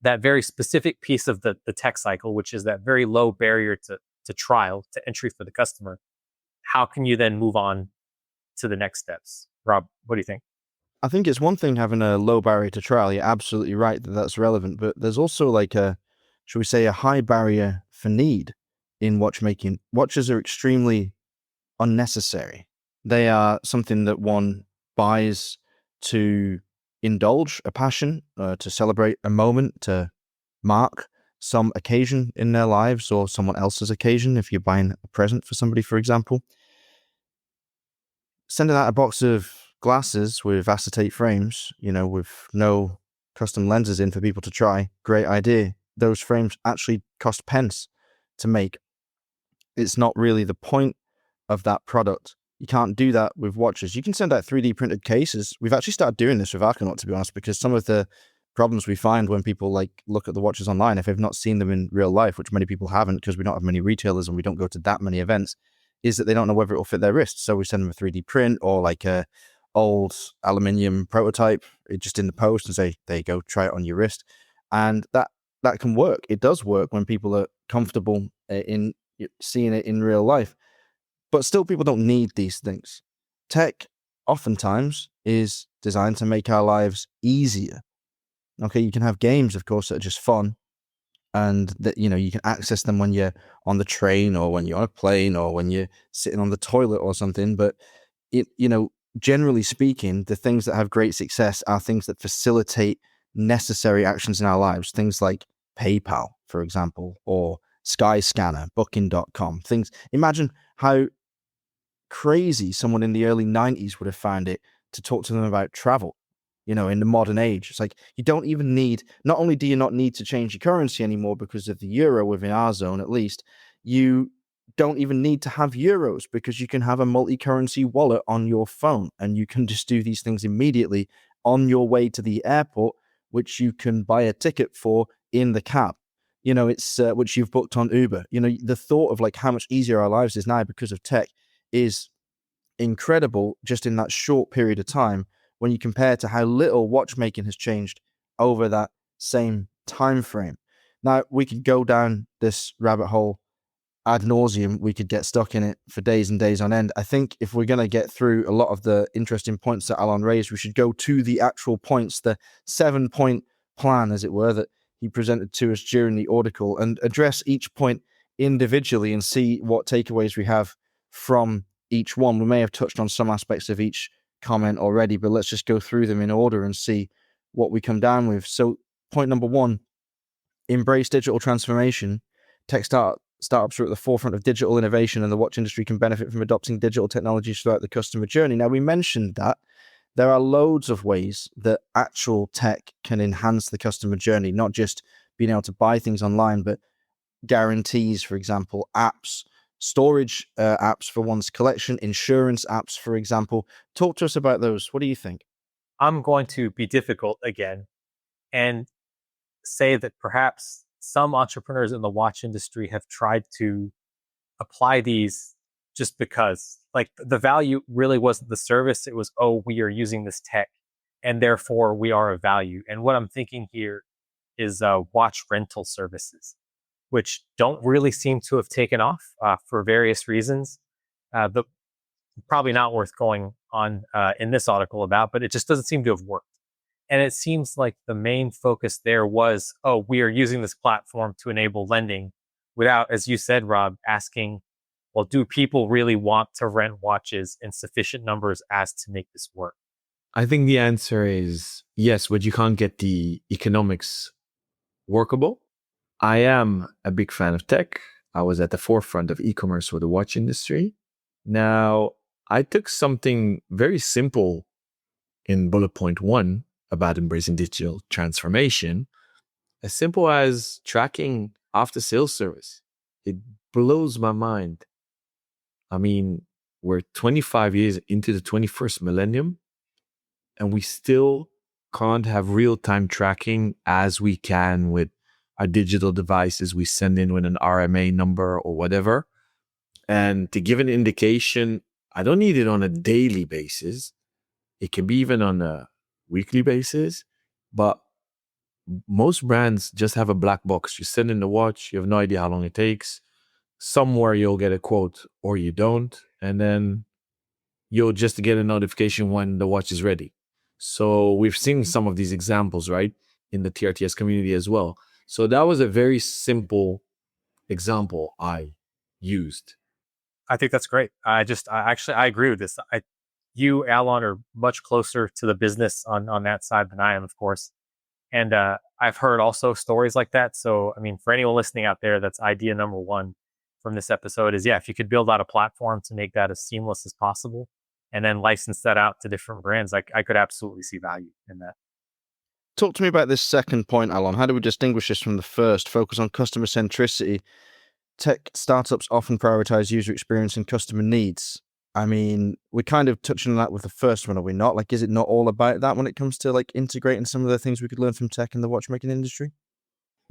that very specific piece of the tech cycle, which is that very low barrier to trial, to entry for the customer, how can you then move on to the next steps? Rob, what do you think? I think it's one thing having a low barrier to trial. You're absolutely right that that's relevant, but there's also like should we say, a high barrier for need in watchmaking. Watches are extremely unnecessary. They are something that one buys to indulge a passion, to celebrate a moment, to mark some occasion in their lives, or someone else's occasion. If you're buying a present for somebody, for example, sending out a box of glasses with acetate frames, with no custom lenses in for people to try, great idea. those frames actually cost pence to make. It's not really the point of that product. You can't do that with watches. You can send out 3D printed cases. We've actually started doing this with Archanaut, to be honest, because some of the problems we find when people like look at the watches online, if they've not seen them in real life, which many people haven't because we don't have many retailers and we don't go to that many events, is that they don't know whether it will fit their wrist. So we send them a 3D print or like a old aluminium prototype just in the post and say, there you go, try it on your wrist. And that can work. It does work when people are comfortable in seeing it in real life. But still, people don't need these things. Tech oftentimes is designed to make our lives easier. Okay, you can have games, of course, that are just fun, and that you can access them when you're on the train or when you're on a plane or when you're sitting on the toilet or something. But generally speaking, the things that have great success are things that facilitate necessary actions in our lives. Things like PayPal, for example, or Skyscanner, Booking.com. Things. Imagine how crazy someone in the early 90s would have found it to talk to them about travel, in the modern age. It's like you don't even need, not only do you not need to change your currency anymore because of the euro within our zone, at least, you don't even need to have euros because you can have a multi-currency wallet on your phone and you can just do these things immediately on your way to the airport, which you can buy a ticket for in the cab. It's which you've booked on Uber. The thought of like how much easier our lives is now because of tech is incredible just in that short period of time when you compare to how little watchmaking has changed over that same time frame. Now, we could go down this rabbit hole ad nauseum. We could get stuck in it for days and days on end. I think if we're going to get through a lot of the interesting points that Alon raised, we should go to the actual points, the 7-point plan, as it were, that he presented to us during the Audicle, and address each point individually and see what takeaways we have from each one. We may have touched on some aspects of each comment already, but let's just go through them in order and see what we come down with. So point number 1, embrace digital transformation. Tech startups are at the forefront of digital innovation, and the watch industry can benefit from adopting digital technologies throughout the customer journey. Now, we mentioned that there are loads of ways that actual tech can enhance the customer journey, not just being able to buy things online, but guarantees, for example, apps, storage apps for one's collection, insurance apps, for example. Talk to us about those. What do you think? I'm going to be difficult again and say that perhaps some entrepreneurs in the watch industry have tried to apply these just because, like, the value really wasn't the service. It was, oh, we are using this tech and therefore we are of value. And what I'm thinking here is watch rental services, which don't really seem to have taken off for various reasons. But probably not worth going on in this article about, but it just doesn't seem to have worked. And it seems like the main focus there was, oh, we are using this platform to enable lending without, as you said, Rob, asking, well, do people really want to rent watches in sufficient numbers as to make this work? I think the answer is yes, but you can't get the economics workable. I am a big fan of tech. I was at the forefront of e-commerce for the watch industry. Now, I took something very simple in bullet point 1 about embracing digital transformation, as simple as tracking after sales service. It blows my mind. I mean, we're 25 years into the 21st millennium, and we still can't have real-time tracking as we can with our digital devices we send in with an RMA number or whatever. And to give an indication, I don't need it on a daily basis. It can be even on a weekly basis, but most brands just have a black box. You send in the watch, you have no idea how long it takes. Somewhere you'll get a quote or you don't, and then you'll just get a notification when the watch is ready. So we've seen some of these examples, right, in the TRTS community as well. So that was a very simple example I used. I think that's great. I agree with this. You, Alon, are much closer to the business on that side than I am, of course. And I've heard also stories like that. So, I mean, for anyone listening out there, that's idea number 1 from this episode is, if you could build out a platform to make that as seamless as possible and then license that out to different brands, I could absolutely see value in that. Talk to me about this second point, Alon. How do we distinguish this from the first? Focus on customer centricity. Tech startups often prioritize user experience and customer needs. I mean, we're kind of touching on that with the first one, are we not? Like, is it not all about that when it comes to like integrating some of the things we could learn from tech in the watchmaking industry?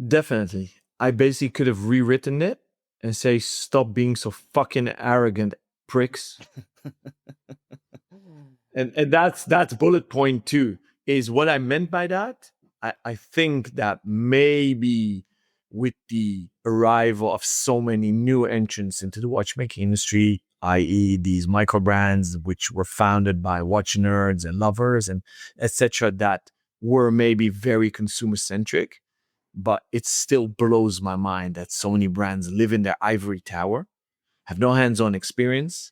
Definitely. I basically could have rewritten it and say, stop being so fucking arrogant, pricks. And that's bullet point 2. Is what I meant by that. I think that maybe with the arrival of so many new entrants into the watchmaking industry, i.e. these micro brands, which were founded by watch nerds and lovers and etc., that were maybe very consumer centric, but it still blows my mind that so many brands live in their ivory tower, have no hands-on experience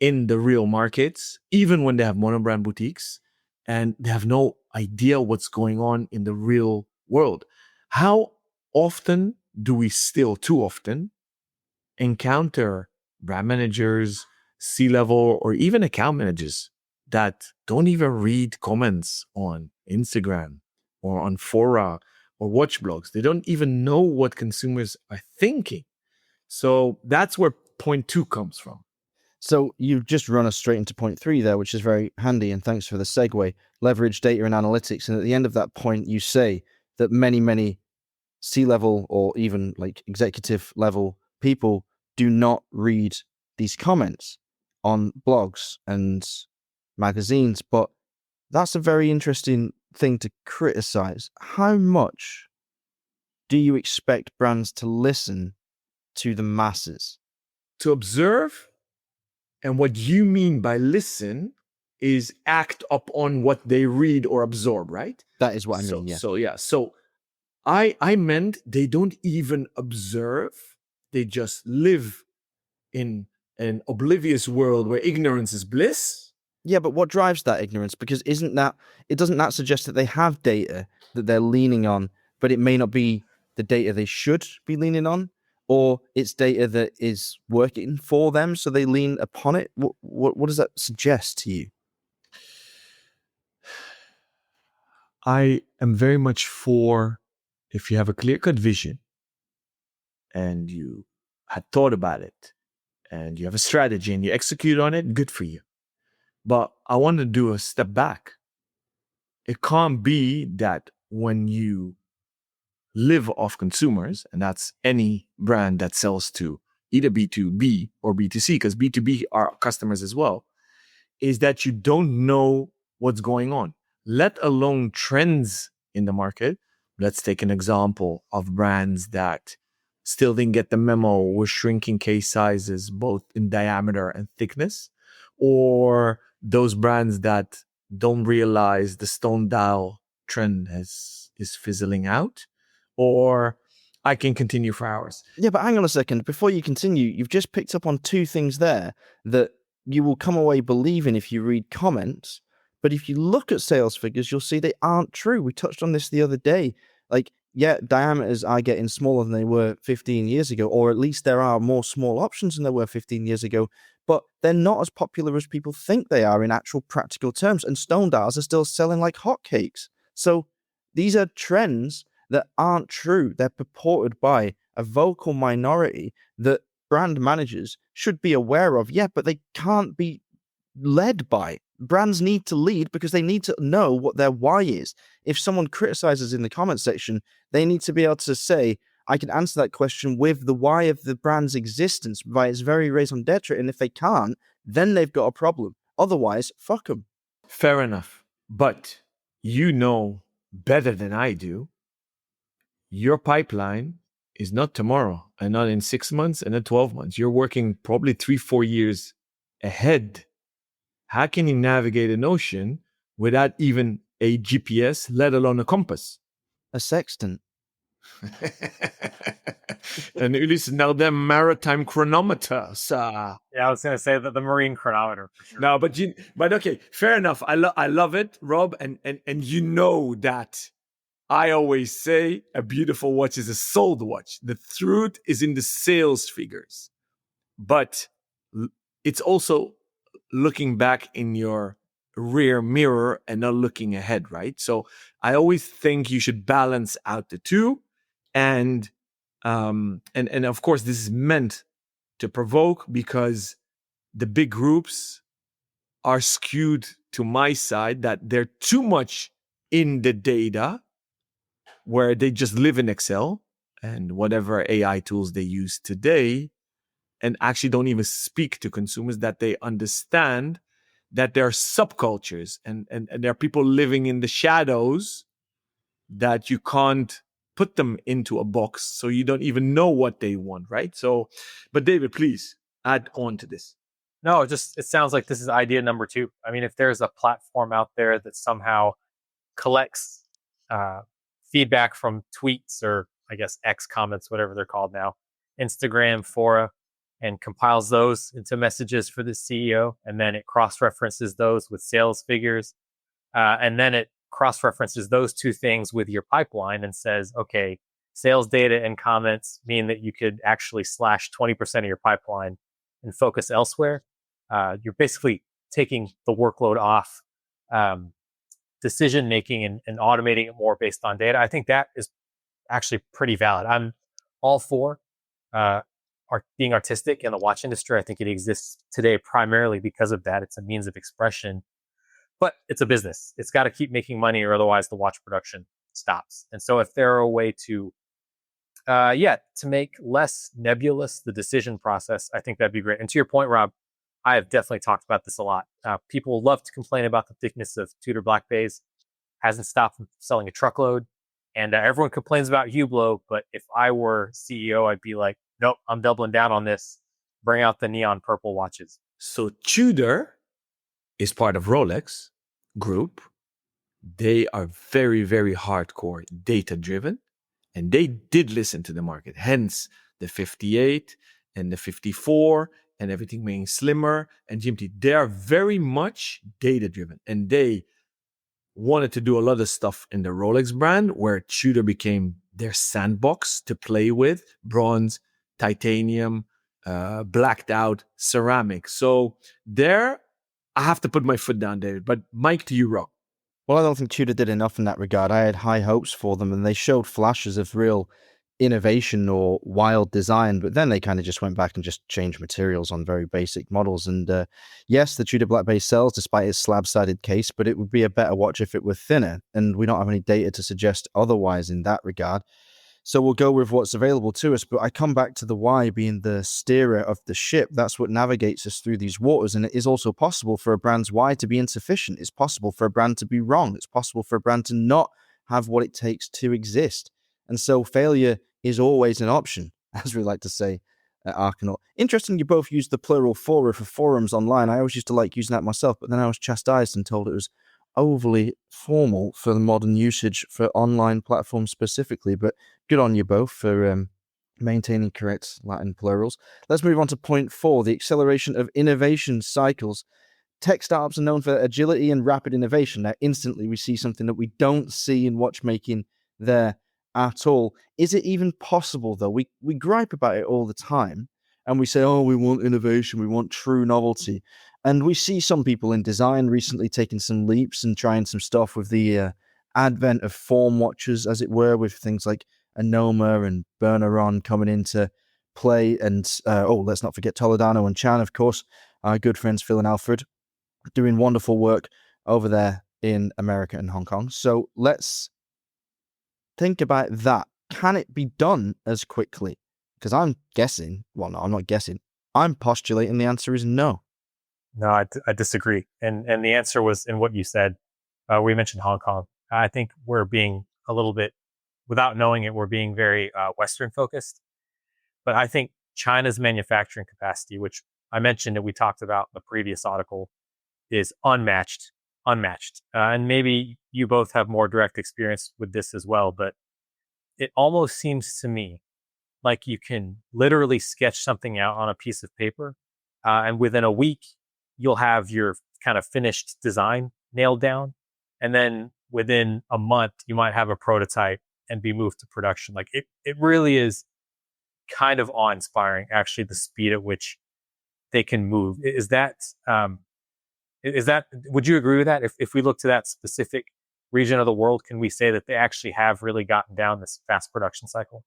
in the real markets, even when they have monobrand boutiques, and they have no idea what's going on in the real world. How often do we still, too often, encounter brand managers, C-level, or even account managers that don't even read comments on Instagram or on fora or watch blogs? They don't even know what consumers are thinking. So that's where point 2 comes from. So you've just run us straight into point 3 there, which is very handy, and thanks for the segue. Leverage data and analytics. And at the end of that point, you say that many C-level or even like executive level people do not read these comments on blogs and magazines. But that's a very interesting thing to criticize. How much do you expect brands to listen to the masses? To observe. And what you mean by listen is act upon what they read or absorb, right? That is what I mean, yeah. So I meant they don't even observe. They just live in an oblivious world where ignorance is bliss. Yeah, but what drives that ignorance? Because doesn't that suggest that they have data that they're leaning on, but it may not be the data they should be leaning on? Or it's data that is working for them, so they lean upon it? What does that suggest to you? I am very much for, if you have a clear-cut vision and you had thought about it and you have a strategy and you execute on it, good for you. But I want to do a step back. It can't be that when you live off consumers, and that's any brand that sells to either B2B or B2C, because B2B are customers as well, is that you don't know what's going on, let alone trends in the market. Let's take an example of brands that still didn't get the memo with shrinking case sizes, both in diameter and thickness, or those brands that don't realize the stone dial trend is fizzling out. Or I can continue for hours. Yeah, but hang on a second. Before you continue, you've just picked up on 2 things there that you will come away believing if you read comments. But if you look at sales figures, you'll see they aren't true. We touched on this the other day. Like, yeah, diameters are getting smaller than they were 15 years ago, or at least there are more small options than there were 15 years ago. But they're not as popular as people think they are in actual practical terms. And stone dials are still selling like hotcakes. So these are trends that aren't true. They're purported by a vocal minority that brand managers should be aware of. Yeah, but they can't be led by. Brands need to lead because they need to know what their why is. If someone criticizes in the comment section, they need to be able to say, I can answer that question with the why of the brand's existence by its very raison d'etre. And if they can't, then they've got a problem. Otherwise, fuck them. Fair enough. But you know better than I do, your pipeline is not tomorrow and not in 6 months and in 12 months. You're working probably 3-4 years ahead. How can you navigate an ocean without even a GPS, let alone a compass? A sextant. En jullie is nou de maritime chronometer. Yeah, I was going to say that the marine chronometer. For sure. No, but okay, fair enough. I love it, Rob, and you know that I always say a beautiful watch is a sold watch. The truth is in the sales figures, but it's also looking back in your rear mirror and not looking ahead, right? So I always think you should balance out the two. And of course, this is meant to provoke, because the big groups are skewed to my side, that they're too much in the data, where they just live in Excel and whatever AI tools they use today, and actually don't even speak to consumers, that they understand that there are subcultures and there are people living in the shadows that you can't put them into a box, so you don't even know what they want, right? So, but David, please add on to this. No, it sounds like this is idea number 2. I mean, if there's a platform out there that somehow collects feedback from tweets, or I guess X comments, whatever they're called now, Instagram, Fora, and compiles those into messages for the CEO, and then it cross-references those with sales figures, and then it cross-references those two things with your pipeline and says, okay, sales data and comments mean that you could actually slash 20% of your pipeline and focus elsewhere. You're basically taking the workload off decision making and automating it more based on data. I think that is actually pretty valid. I'm all for being artistic in the watch industry. I think it exists today primarily because of that. It's a means of expression, but it's a business. It's got to keep making money, or otherwise the watch production stops. And so if there are a way to make less nebulous the decision process, I think that'd be great. And to your point, Rob, I have definitely talked about this a lot. People love to complain about the thickness of Tudor Black Bays. Hasn't stopped from selling a truckload. And everyone complains about Hublot, but if I were CEO, I'd be like, nope, I'm doubling down on this. Bring out the neon purple watches. So Tudor is part of Rolex Group. They are very, very hardcore data-driven, and they did listen to the market. Hence the 58 and the 54 and everything being slimmer and GMT. They are very much data-driven, and they wanted to do a lot of stuff in the Rolex brand, where Tudor became their sandbox to play with: bronze, titanium, blacked out ceramic. So there, I have to put my foot down, David. But Mike, to you, Rob. Well, I don't think Tudor did enough in that regard. I had high hopes for them, and they showed flashes of real innovation or wild design, but then they kind of just went back and just changed materials on very basic models. And yes, the Tudor Black Bay sells despite its slab-sided case, but it would be a better watch if it were thinner, and we don't have any data to suggest otherwise in that regard. So we'll go with what's available to us, but I come back to the why being the steerer of the ship. That's what navigates us through these waters, and it is also possible for a brand's why to be insufficient. It's possible for a brand to be wrong. It's possible for a brand to not have what it takes to exist. And so failure is always an option, as we like to say at Arcanaut. Interesting, you both used the plural fora for forums online. I always used to like using that myself, but then I was chastised and told it was overly formal for the modern usage for online platforms specifically. But good on you both for maintaining correct Latin plurals. Let's move on to point 4, the acceleration of innovation cycles. Tech startups are known for agility and rapid innovation. Now, instantly we see something that we don't see in watchmaking there at all. Is it even possible, though? We gripe about it all the time, and we say, oh, we want innovation, we want true novelty. And we see some people in design recently taking some leaps and trying some stuff with the advent of form watches, as it were, with things like Anoma and Berneron coming into play. And, let's not forget Toledano and Chan, of course, our good friends Phil and Alfred, doing wonderful work over there in America and Hong Kong. So let's think about that. Can it be done as quickly? Because I'm guessing, well, no, I'm not guessing. I'm postulating the answer is no. No, I disagree. And the answer was in what you said. We mentioned Hong Kong. I think we're being a little bit, without knowing it, we're being very Western focused. But I think China's manufacturing capacity, which I mentioned that we talked about in the previous article, is unmatched. And maybe you both have more direct experience with this as well, but it almost seems to me like you can literally sketch something out on a piece of paper, and within a week, you'll have your kind of finished design nailed down. And then within a month, you might have a prototype and be moved to production. Like it really is kind of awe-inspiring, actually, the speed at which they can move. Is that Is that, would you agree with that? If we look to that specific region of the world, can we say that they actually have really gotten down this fast production cycle?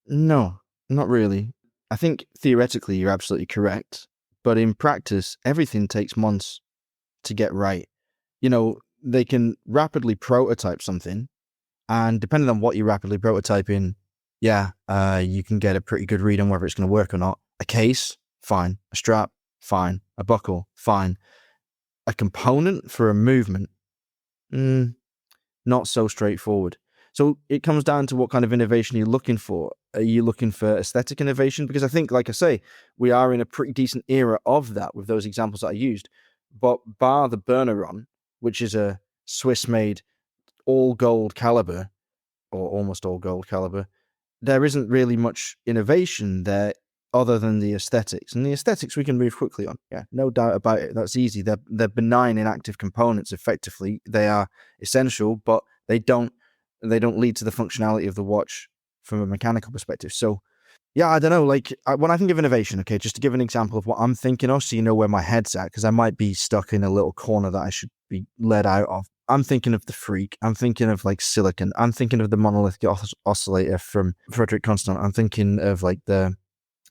No, not really. I think theoretically you're absolutely correct, but in practice, everything takes months to get right. They can rapidly prototype something, and depending on what you're rapidly prototyping, you can get a pretty good read on whether it's going to work or not. A case, fine. A strap, fine. A buckle, fine. A component for a movement, not so straightforward. So it comes down to what kind of innovation you're looking for. Are you looking for aesthetic innovation? Because I think, like I say, we are in a pretty decent era of that with those examples that I used. But bar the Burneron, which is a Swiss-made all-gold caliber, or almost all-gold caliber, there isn't really much innovation there other than the aesthetics. And the aesthetics we can move quickly on. Yeah, no doubt about it. That's easy. They're benign inactive components, effectively. They are essential, but they don't lead to the functionality of the watch from a mechanical perspective. So, yeah, I don't know. When I think of innovation, okay, just to give an example of what I'm thinking of so you know where my head's at, because I might be stuck in a little corner that I should be let out of. I'm thinking of the Freak. I'm thinking of silicon. I'm thinking of the monolithic oscillator from Frederick Constant. I'm thinking of the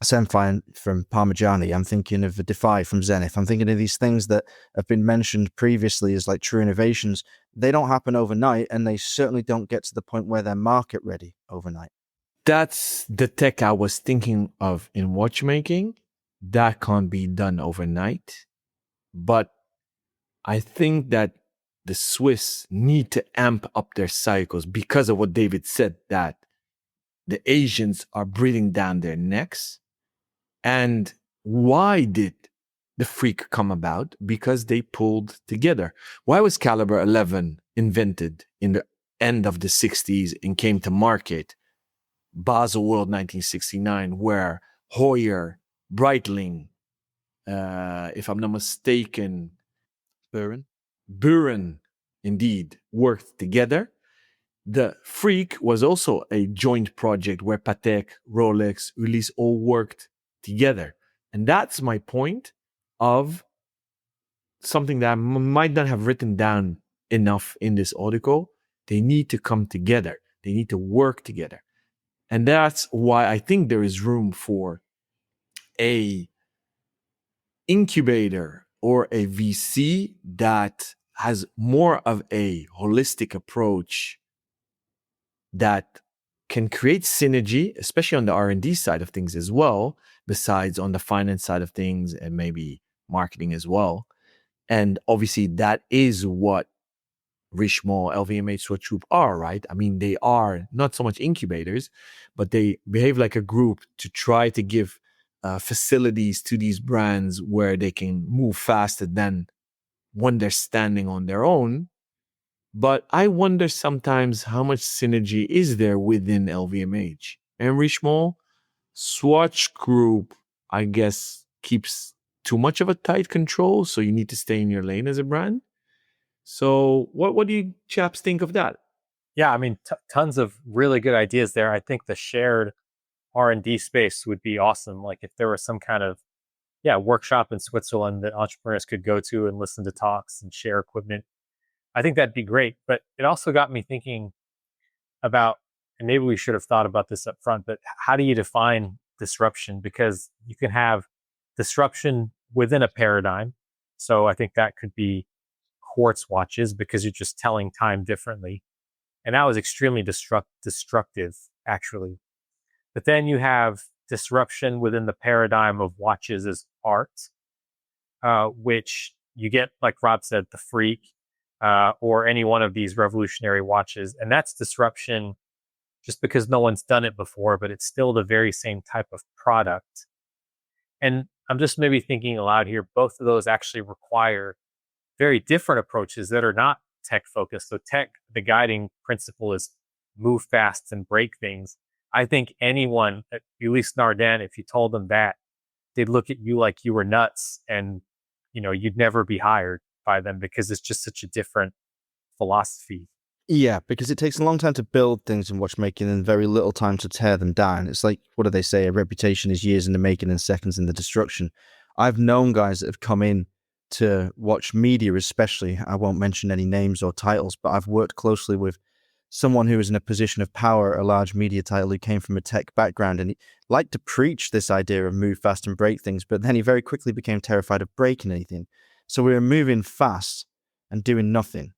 Semfine from Parmigiani. I'm thinking of the Defy from Zenith. I'm thinking of these things that have been mentioned previously as true innovations. They don't happen overnight, and they certainly don't get to the point where they're market ready overnight. That's the tech I was thinking of in watchmaking. That can't be done overnight. But I think that the Swiss need to amp up their cycles because of what David said, that the Asians are breathing down their necks. And why did the Freak come about? Because they pulled together. Why was Caliber 11 invented in the end of the 60s and came to market? Basel World 1969, where Hoyer, Breitling, if I'm not mistaken, Buren, indeed, worked together. The Freak was also a joint project where Patek, Rolex, Ulysse all worked together. And that's my point of something that I might not have written down enough in this article. They need to come together. They need to work together. And that's why I think there is room for a incubator or a VC that has more of a holistic approach that can create synergy, especially on the R&D side of things as well, besides on the finance side of things and maybe marketing as well. And obviously that is what Richemont, LVMH, Swatch Group are, right? I mean, they are not so much incubators, but they behave like a group to try to give facilities to these brands where they can move faster than when they're standing on their own. But I wonder sometimes how much synergy is there within LVMH and Richemont. Swatch Group, I guess, keeps too much of a tight control, so you need to stay in your lane as a brand. So what do you chaps think of that? Yeah, I mean, tons of really good ideas there. I think the shared R&D space would be awesome. Like if there was some kind of workshop in Switzerland that entrepreneurs could go to and listen to talks and share equipment, I think that'd be great. But it also got me thinking about, and maybe we should have thought about this up front, but how do you define disruption? Because you can have disruption within a paradigm. So I think that could be quartz watches because you're just telling time differently. And that was extremely destructive, actually. But then you have disruption within the paradigm of watches as art, which you get, like Rob said, the Freak, or any one of these revolutionary watches. And that's disruption just because no one's done it before, but it's still the very same type of product. And I'm just maybe thinking aloud here, both of those actually require very different approaches that are not tech focused. So tech, the guiding principle is move fast and break things. I think anyone, at least Nardin, if you told them that, they'd look at you like you were nuts and, you'd never be hired by them because it's just such a different philosophy. Yeah, because it takes a long time to build things in watchmaking and very little time to tear them down. It's like, what do they say? A reputation is years in the making and seconds in the destruction. I've known guys that have come in to watch media, especially. I won't mention any names or titles, but I've worked closely with someone who was in a position of power, a large media title, who came from a tech background, and he liked to preach this idea of move fast and break things, but then he very quickly became terrified of breaking anything. So we were moving fast and doing nothing.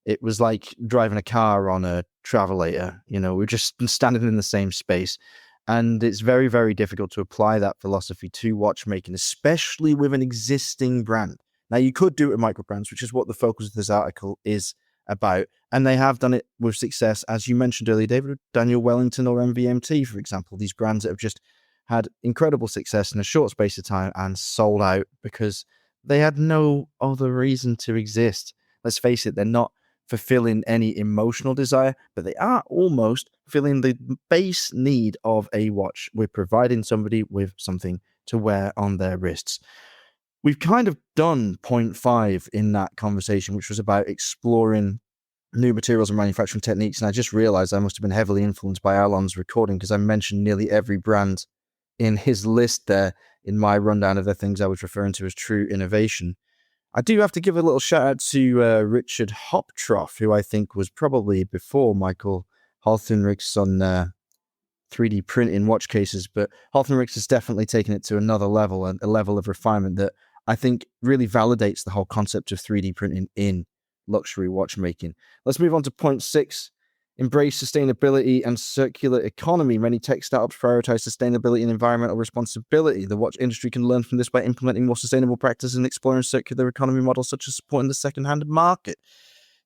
It was like driving a car on a travelator. We were just standing in the same space. And it's very, very difficult to apply that philosophy to watchmaking, especially with an existing brand. Now, you could do it with micro brands, which is what the focus of this article is about. And they have done it with success, as you mentioned earlier, David, Daniel Wellington or MVMT, for example, these brands that have just had incredible success in a short space of time and sold out because they had no other reason to exist. Let's face it, they're not fulfilling any emotional desire, but they are almost filling the base need of a watch. We're providing somebody with something to wear on their wrists. We've kind of done point 5 in that conversation, which was about exploring new materials and manufacturing techniques. And I just realized I must have been heavily influenced by Alon's recording because I mentioned nearly every brand in his list there in my rundown of the things I was referring to as true innovation. I do have to give a little shout out to Richard Hoptroff, who I think was probably before Michael Halthenrichs on 3D printing watch cases, but Halthenrichs has definitely taken it to another level, a level of refinement that I think really validates the whole concept of 3D printing in luxury watchmaking. Let's move on to point 6. Embrace sustainability and circular economy. Many tech startups prioritize sustainability and environmental responsibility. The watch industry can learn from this by implementing more sustainable practices and exploring circular economy models such as supporting the second-hand market.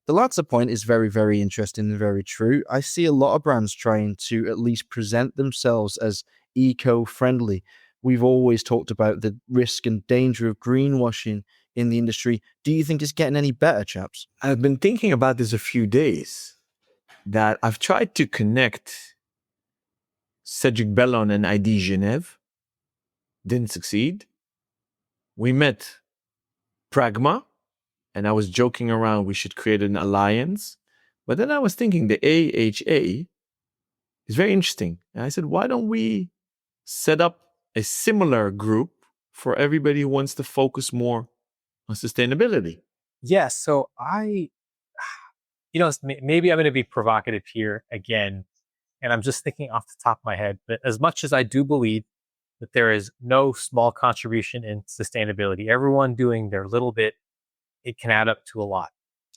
The latter point is very, very interesting and very true. I see a lot of brands trying to at least present themselves as eco-friendly. We've always talked about the risk and danger of greenwashing in the industry. Do you think it's getting any better, chaps? I've been thinking about this a few days, that I've tried to connect Cedric Bellon and ID Genève. Didn't succeed. We met Pragma, and I was joking around we should create an alliance. But then I was thinking the AHA is very interesting. And I said, why don't we set up a similar group for everybody who wants to focus more on sustainability? Yes. So maybe I'm going to be provocative here again, and I'm just thinking off the top of my head, but as much as I do believe that there is no small contribution in sustainability, everyone doing their little bit, it can add up to a lot.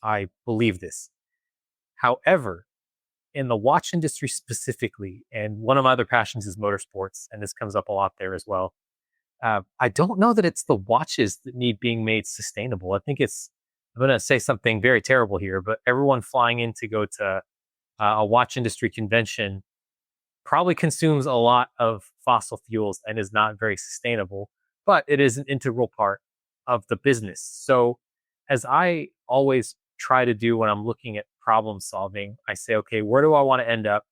I believe this. However, in the watch industry specifically, and one of my other passions is motorsports, and this comes up a lot there as well. I don't know that it's the watches that need being made sustainable. I think I'm going to say something very terrible here, but everyone flying in to go to a watch industry convention probably consumes a lot of fossil fuels and is not very sustainable, but it is an integral part of the business. So as I always try to do when I'm looking at problem solving, I say, okay, where do I want to end up?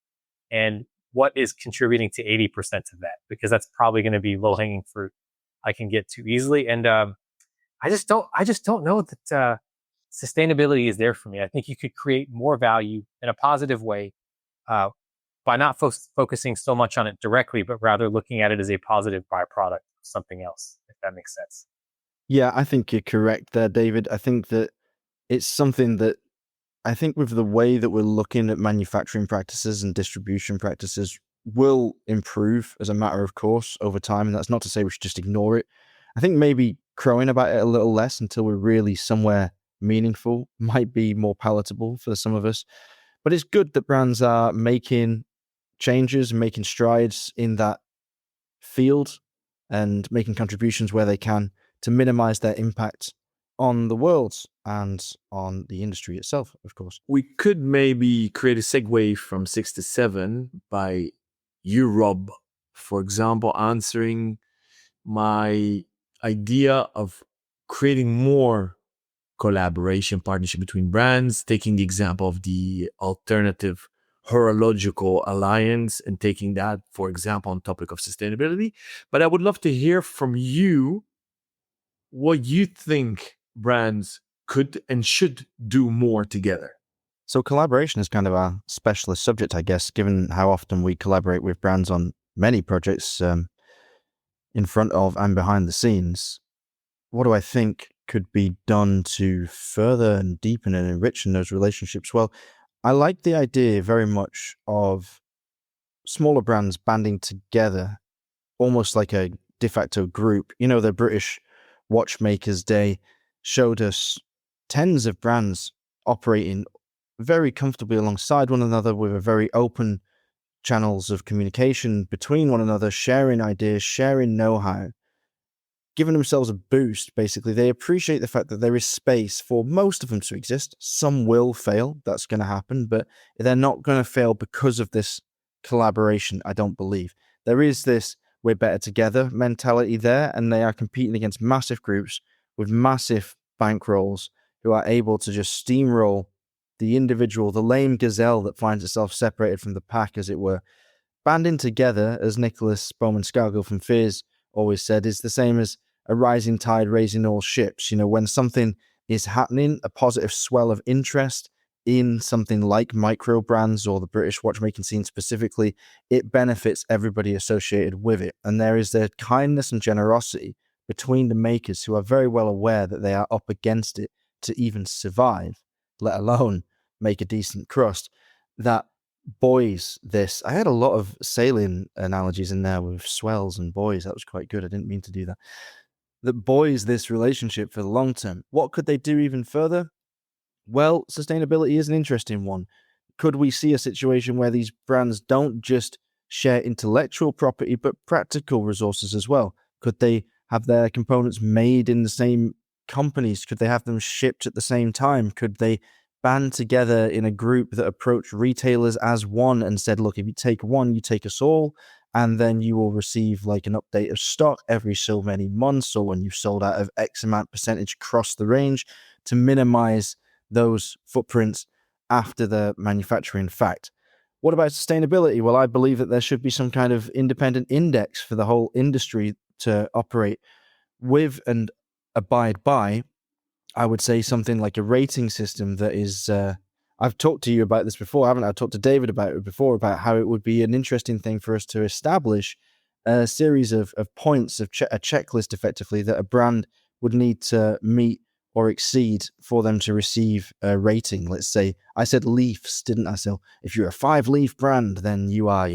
And what is contributing to 80% of that? Because that's probably going to be low hanging fruit I can get to easily. And I just don't know that sustainability is there for me. I think you could create more value in a positive way by not focusing so much on it directly, but rather looking at it as a positive byproduct of something else, if that makes sense. Yeah, I think you're correct there, David. I think that it's something that I think with the way that we're looking at manufacturing practices and distribution practices will improve as a matter of course over time. And that's not to say we should just ignore it. I think maybe crowing about it a little less until we're really somewhere meaningful might be more palatable for some of us. But it's good that brands are making changes and making strides in that field and making contributions where they can to minimize their impact on the world and on the industry itself, of course. We could maybe create a segue from 6 to 7 by you, Rob, for example, answering my idea of creating more collaboration, partnership between brands, taking the example of the alternative horological alliance and taking that, for example, on topic of sustainability. But I would love to hear from you what you think brands could and should do more together. So collaboration is kind of a specialist subject, I guess, given how often we collaborate with brands on many projects in front of and behind the scenes. What do I think could be done to further and deepen and enrich in those relationships? Well, I like the idea very much of smaller brands banding together, almost like a de facto group. The British Watchmakers Day showed us tens of brands operating very comfortably alongside one another with a very open channels of communication between one another, sharing ideas, sharing know-how, giving themselves a boost. Basically, they appreciate the fact that there is space for most of them to exist. Some will fail, that's going to happen, but they're not going to fail because of this collaboration, I don't believe. There is this we're better together mentality there, and they are competing against massive groups with massive bankrolls who are able to just steamroll the individual, the lame gazelle that finds itself separated from the pack, as it were. Banding together, as Nicholas Bowman-Scargill from Fears always said, is the same as a rising tide raising all ships. When something is happening, a positive swell of interest in something like micro brands or the British watchmaking scene specifically, it benefits everybody associated with it. And there is the kindness and generosity between the makers who are very well aware that they are up against it to even survive, let alone make a decent crust, that buoys this. I had a lot of sailing analogies in there with swells and buoys. That was quite good. I didn't mean to do that. That buoys this relationship for the long term. What could they do even further? Well, sustainability is an interesting one. Could we see a situation where these brands don't just share intellectual property, but practical resources as well? Could they have their components made in the same companies? Could they have them shipped at the same time? Could they band together in a group that approached retailers as one and said, look, if you take one, you take us all, and then you will receive like an update of stock every so many months, or when you've sold out of X amount percentage across the range, to minimize those footprints after the manufacturing fact. What about sustainability? Well, I believe that there should be some kind of independent index for the whole industry to operate with and abide by. I would say something like a rating system that is, I've talked to you about this before, haven't I? I've talked to David about it before, about how it would be an interesting thing for us to establish a series of points, of a checklist effectively, that a brand would need to meet or exceed for them to receive a rating. Let's say, I said leafs, didn't I? So if you're a 5-leaf brand, then you are,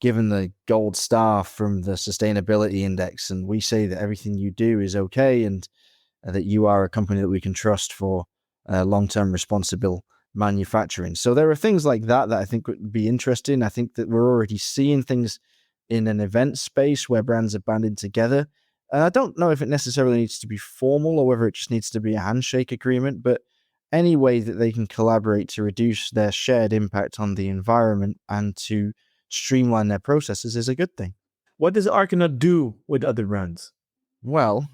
given the gold star from the sustainability index. And we say that everything you do is okay, and that you are a company that we can trust for long-term responsible manufacturing. So there are things like that I think would be interesting. I think that we're already seeing things in an event space where brands are banding together. I don't know if it necessarily needs to be formal or whether it just needs to be a handshake agreement, but any way that they can collaborate to reduce their shared impact on the environment and to streamline their processes is a good thing. What does Arcanaut do with other brands? Well,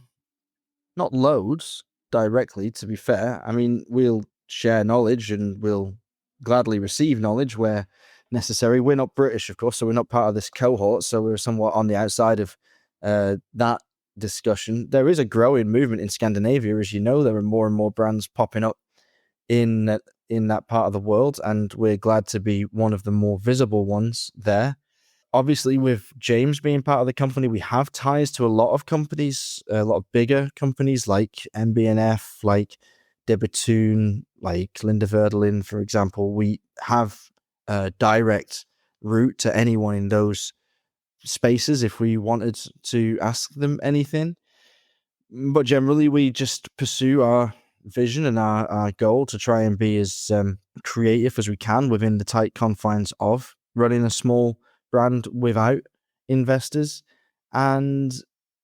not loads directly, to be fair. I mean, we'll share knowledge and we'll gladly receive knowledge where necessary. We're not British, of course, so we're not part of this cohort, so we're somewhat on the outside of that discussion. There is a growing movement in Scandinavia, as you know. There are more and more brands popping up in that part of the world, and we're glad to be one of the more visible ones there. Obviously, with James being part of the company, we have ties to a lot of companies, a lot of bigger companies like MB&F, like Debatoon, like Linda Verdelin, for example. We have a direct route to anyone in those spaces if we wanted to ask them anything. But generally, we just pursue our vision and our goal to try and be as creative as we can within the tight confines of running a small brand without investors. And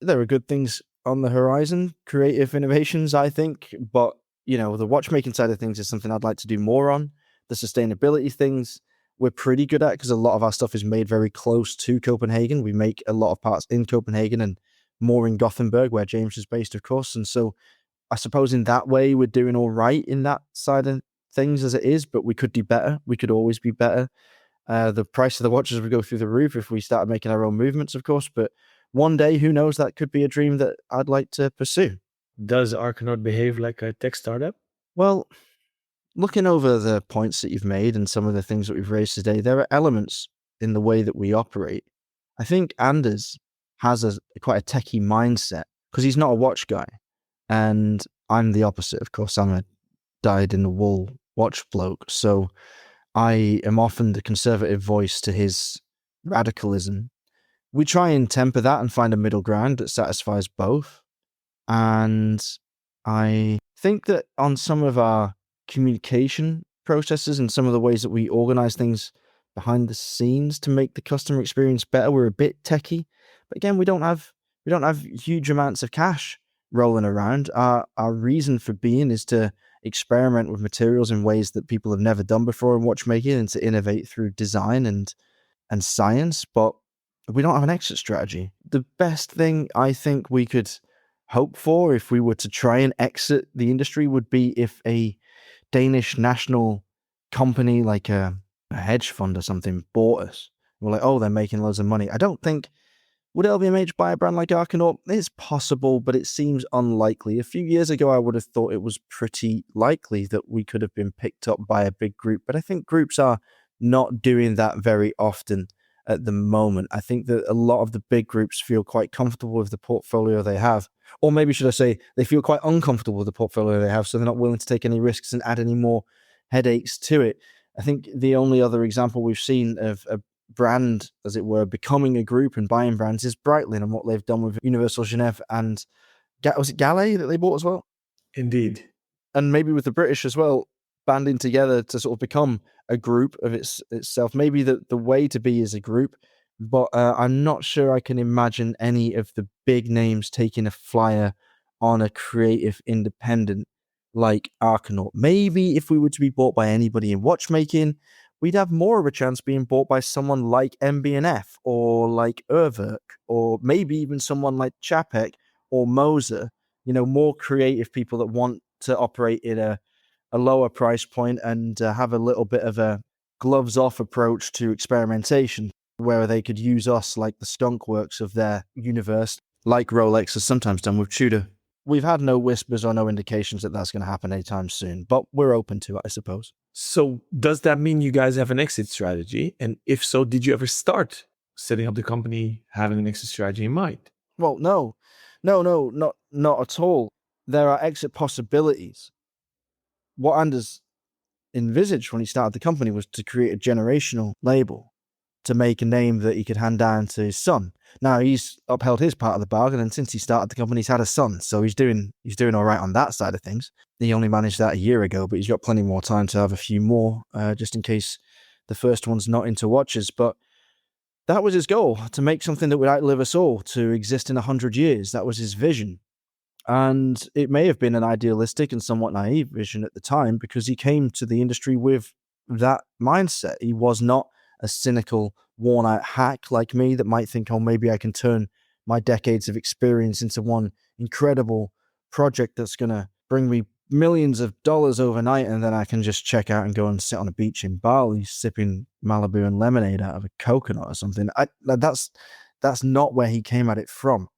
there are good things on the horizon, creative innovations, I think. But, the watchmaking side of things is something I'd like to do more on. The sustainability things we're pretty good at because a lot of our stuff is made very close to Copenhagen. We make a lot of parts in Copenhagen and more in Gothenburg, where James is based, of course. And so I suppose in that way, we're doing all right in that side of things as it is, but we could do better. We could always be better. The price of the watches would go through the roof if we started making our own movements, of course. But one day, who knows, that could be a dream that I'd like to pursue. Does Arcanaut behave like a tech startup? Well, looking over the points that you've made and some of the things that we've raised today, there are elements in the way that we operate. I think Anders has quite a techie mindset because he's not a watch guy. And I'm the opposite, of course. I'm a dyed-in-the-wool watch bloke, so I am often the conservative voice to his radicalism. We try and temper that and find a middle ground that satisfies both. And I think that on some of our communication processes and some of the ways that we organize things behind the scenes to make the customer experience better, we're a bit techie. But again, we don't have huge amounts of cash rolling around. Our reason for being is to experiment with materials in ways that people have never done before in watchmaking and to innovate through design and science, but we don't have an exit strategy. The best thing I think we could hope for if we were to try and exit the industry would be if a Danish national company like a hedge fund or something bought us. We're like, oh, they're making loads of money. I don't think, would LVMH buy a brand like Arcanaut? It's possible, but it seems unlikely. A few years ago, I would have thought it was pretty likely that we could have been picked up by a big group, but I think groups are not doing that very often at the moment. I think that a lot of the big groups feel quite comfortable with the portfolio they have, or maybe should I say they feel quite uncomfortable with the portfolio they have, so they're not willing to take any risks and add any more headaches to it. I think the only other example we've seen of a brand, as it were, becoming a group and buying brands is Breitling and what they've done with Universal Genève and was it Gallet that they bought as well? Indeed. And maybe with the British as well, banding together to sort of become a group of itself. Maybe the way to be is a group, but I'm not sure I can imagine any of the big names taking a flyer on a creative independent like Arcanaut. Maybe if we were to be bought by anybody in watchmaking, we'd have more of a chance being bought by someone like MB&F or like Urwerk or maybe even someone like Chapek or Moser, more creative people that want to operate in a lower price point and have a little bit of a gloves off approach to experimentation, where they could use us like the skunk works of their universe, like Rolex has sometimes done with Tudor. We've had no whispers or no indications that that's going to happen anytime soon, but we're open to it, I suppose. So does that mean you guys have an exit strategy? And if so, did you ever start setting up the company having an exit strategy in mind? Well, no, not at all. There are exit possibilities. What Anders envisaged when he started the company was to create a generational label to make a name that he could hand down to his son. Now he's upheld his part of the bargain, and since he started the company, he's had a son, so he's doing all right on that side of things. He only managed that a year ago, but he's got plenty more time to have a few more, just in case the first one's not into watches. But that was his goal, to make something that would outlive us all, to exist in 100 years. That was his vision. And it may have been an idealistic and somewhat naive vision at the time, because he came to the industry with that mindset. He was not a cynical, worn-out hack like me that might think, oh, maybe I can turn my decades of experience into one incredible project that's going to bring me millions of dollars overnight, and then I can just check out and go and sit on a beach in Bali sipping Malibu and lemonade out of a coconut or something. That's not where he came at it from.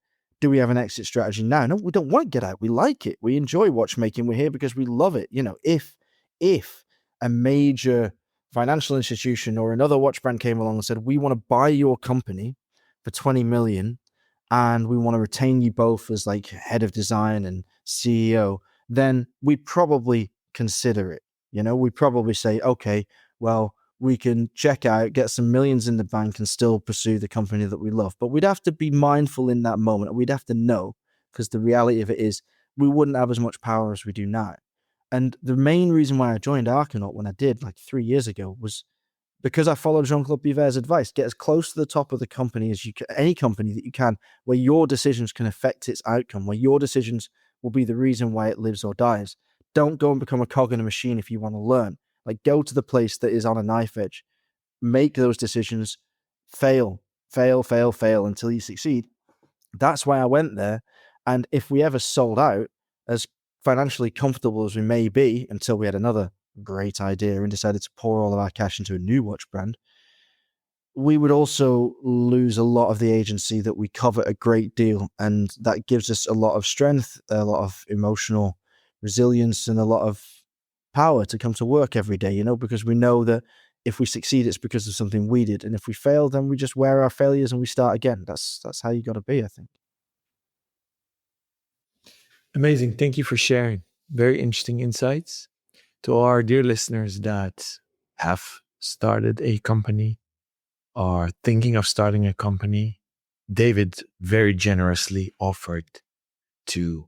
Do we have an exit strategy now? No, we don't want to get out. We like it. We enjoy watchmaking. We're here because we love it. If a major financial institution or another watch brand came along and said, we want to buy your company for 20 million and we want to retain you both as like head of design and CEO, then we'd probably consider it. We'd probably say, okay, well, we can check out, get some millions in the bank and still pursue the company that we love. But we'd have to be mindful in that moment. We'd have to know, because the reality of it is we wouldn't have as much power as we do now. And the main reason why I joined Arcanaut when I did, like 3 years ago, was because I followed Jean-Claude Biver's advice. Get as close to the top of the company as you can, any company that you can, where your decisions can affect its outcome, where your decisions will be the reason why it lives or dies. Don't go and become a cog in a machine if you want to learn. Like, go to the place that is on a knife edge. Make those decisions. Fail until you succeed. That's why I went there. And if we ever sold out, as financially comfortable as we may be, until we had another great idea and decided to pour all of our cash into a new watch brand, we would also lose a lot of the agency that we covet a great deal. And that gives us a lot of strength, a lot of emotional resilience, and a lot of power to come to work every day, because we know that if we succeed, it's because of something we did. And if we fail, then we just wear our failures and we start again. That's how you got to be, I think. Amazing. Thank you for sharing. Very interesting insights. To our dear listeners that have started a company, are thinking of starting a company, David very generously offered to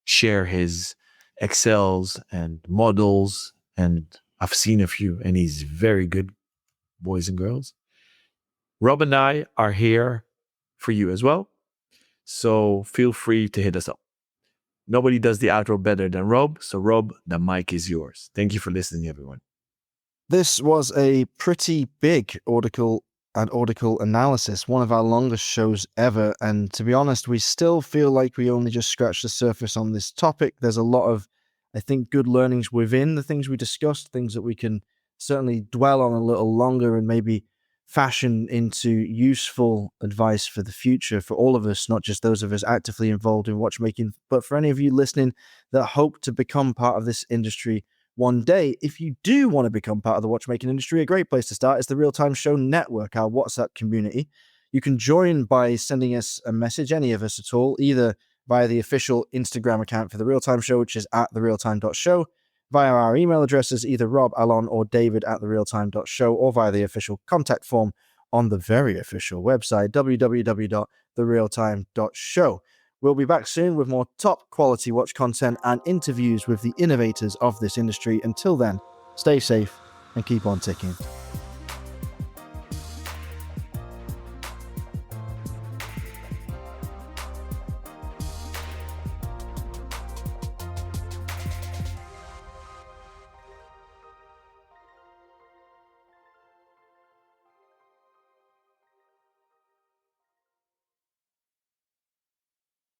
share his Excels and models. And I've seen a few, and he's very good, boys and girls. Rob and I are here for you as well. So feel free to hit us up. Nobody does the outro better than Rob. So Rob, the mic is yours. Thank you for listening, everyone. This was a pretty big Audicle and Audicle analysis, one of our longest shows ever. And to be honest, we still feel like we only just scratched the surface on this topic. There's a lot of, I think, good learnings within the things we discussed, things that we can certainly dwell on a little longer and maybe fashion into useful advice for the future for all of us, not just those of us actively involved in watchmaking, but for any of you listening that hope to become part of this industry one day. If you do want to become part of the watchmaking industry, a great place to start is the Real Time Show Network, our WhatsApp community. You can join by sending us a message, any of us at all, either via the official Instagram account for the Real Time Show, which is at therealtime.show, via our email addresses, either Rob, Alon, or David at therealtime.show, or via the official contact form on the very official website, www.therealtime.show. We'll be back soon with more top quality watch content and interviews with the innovators of this industry. Until then, stay safe and keep on ticking.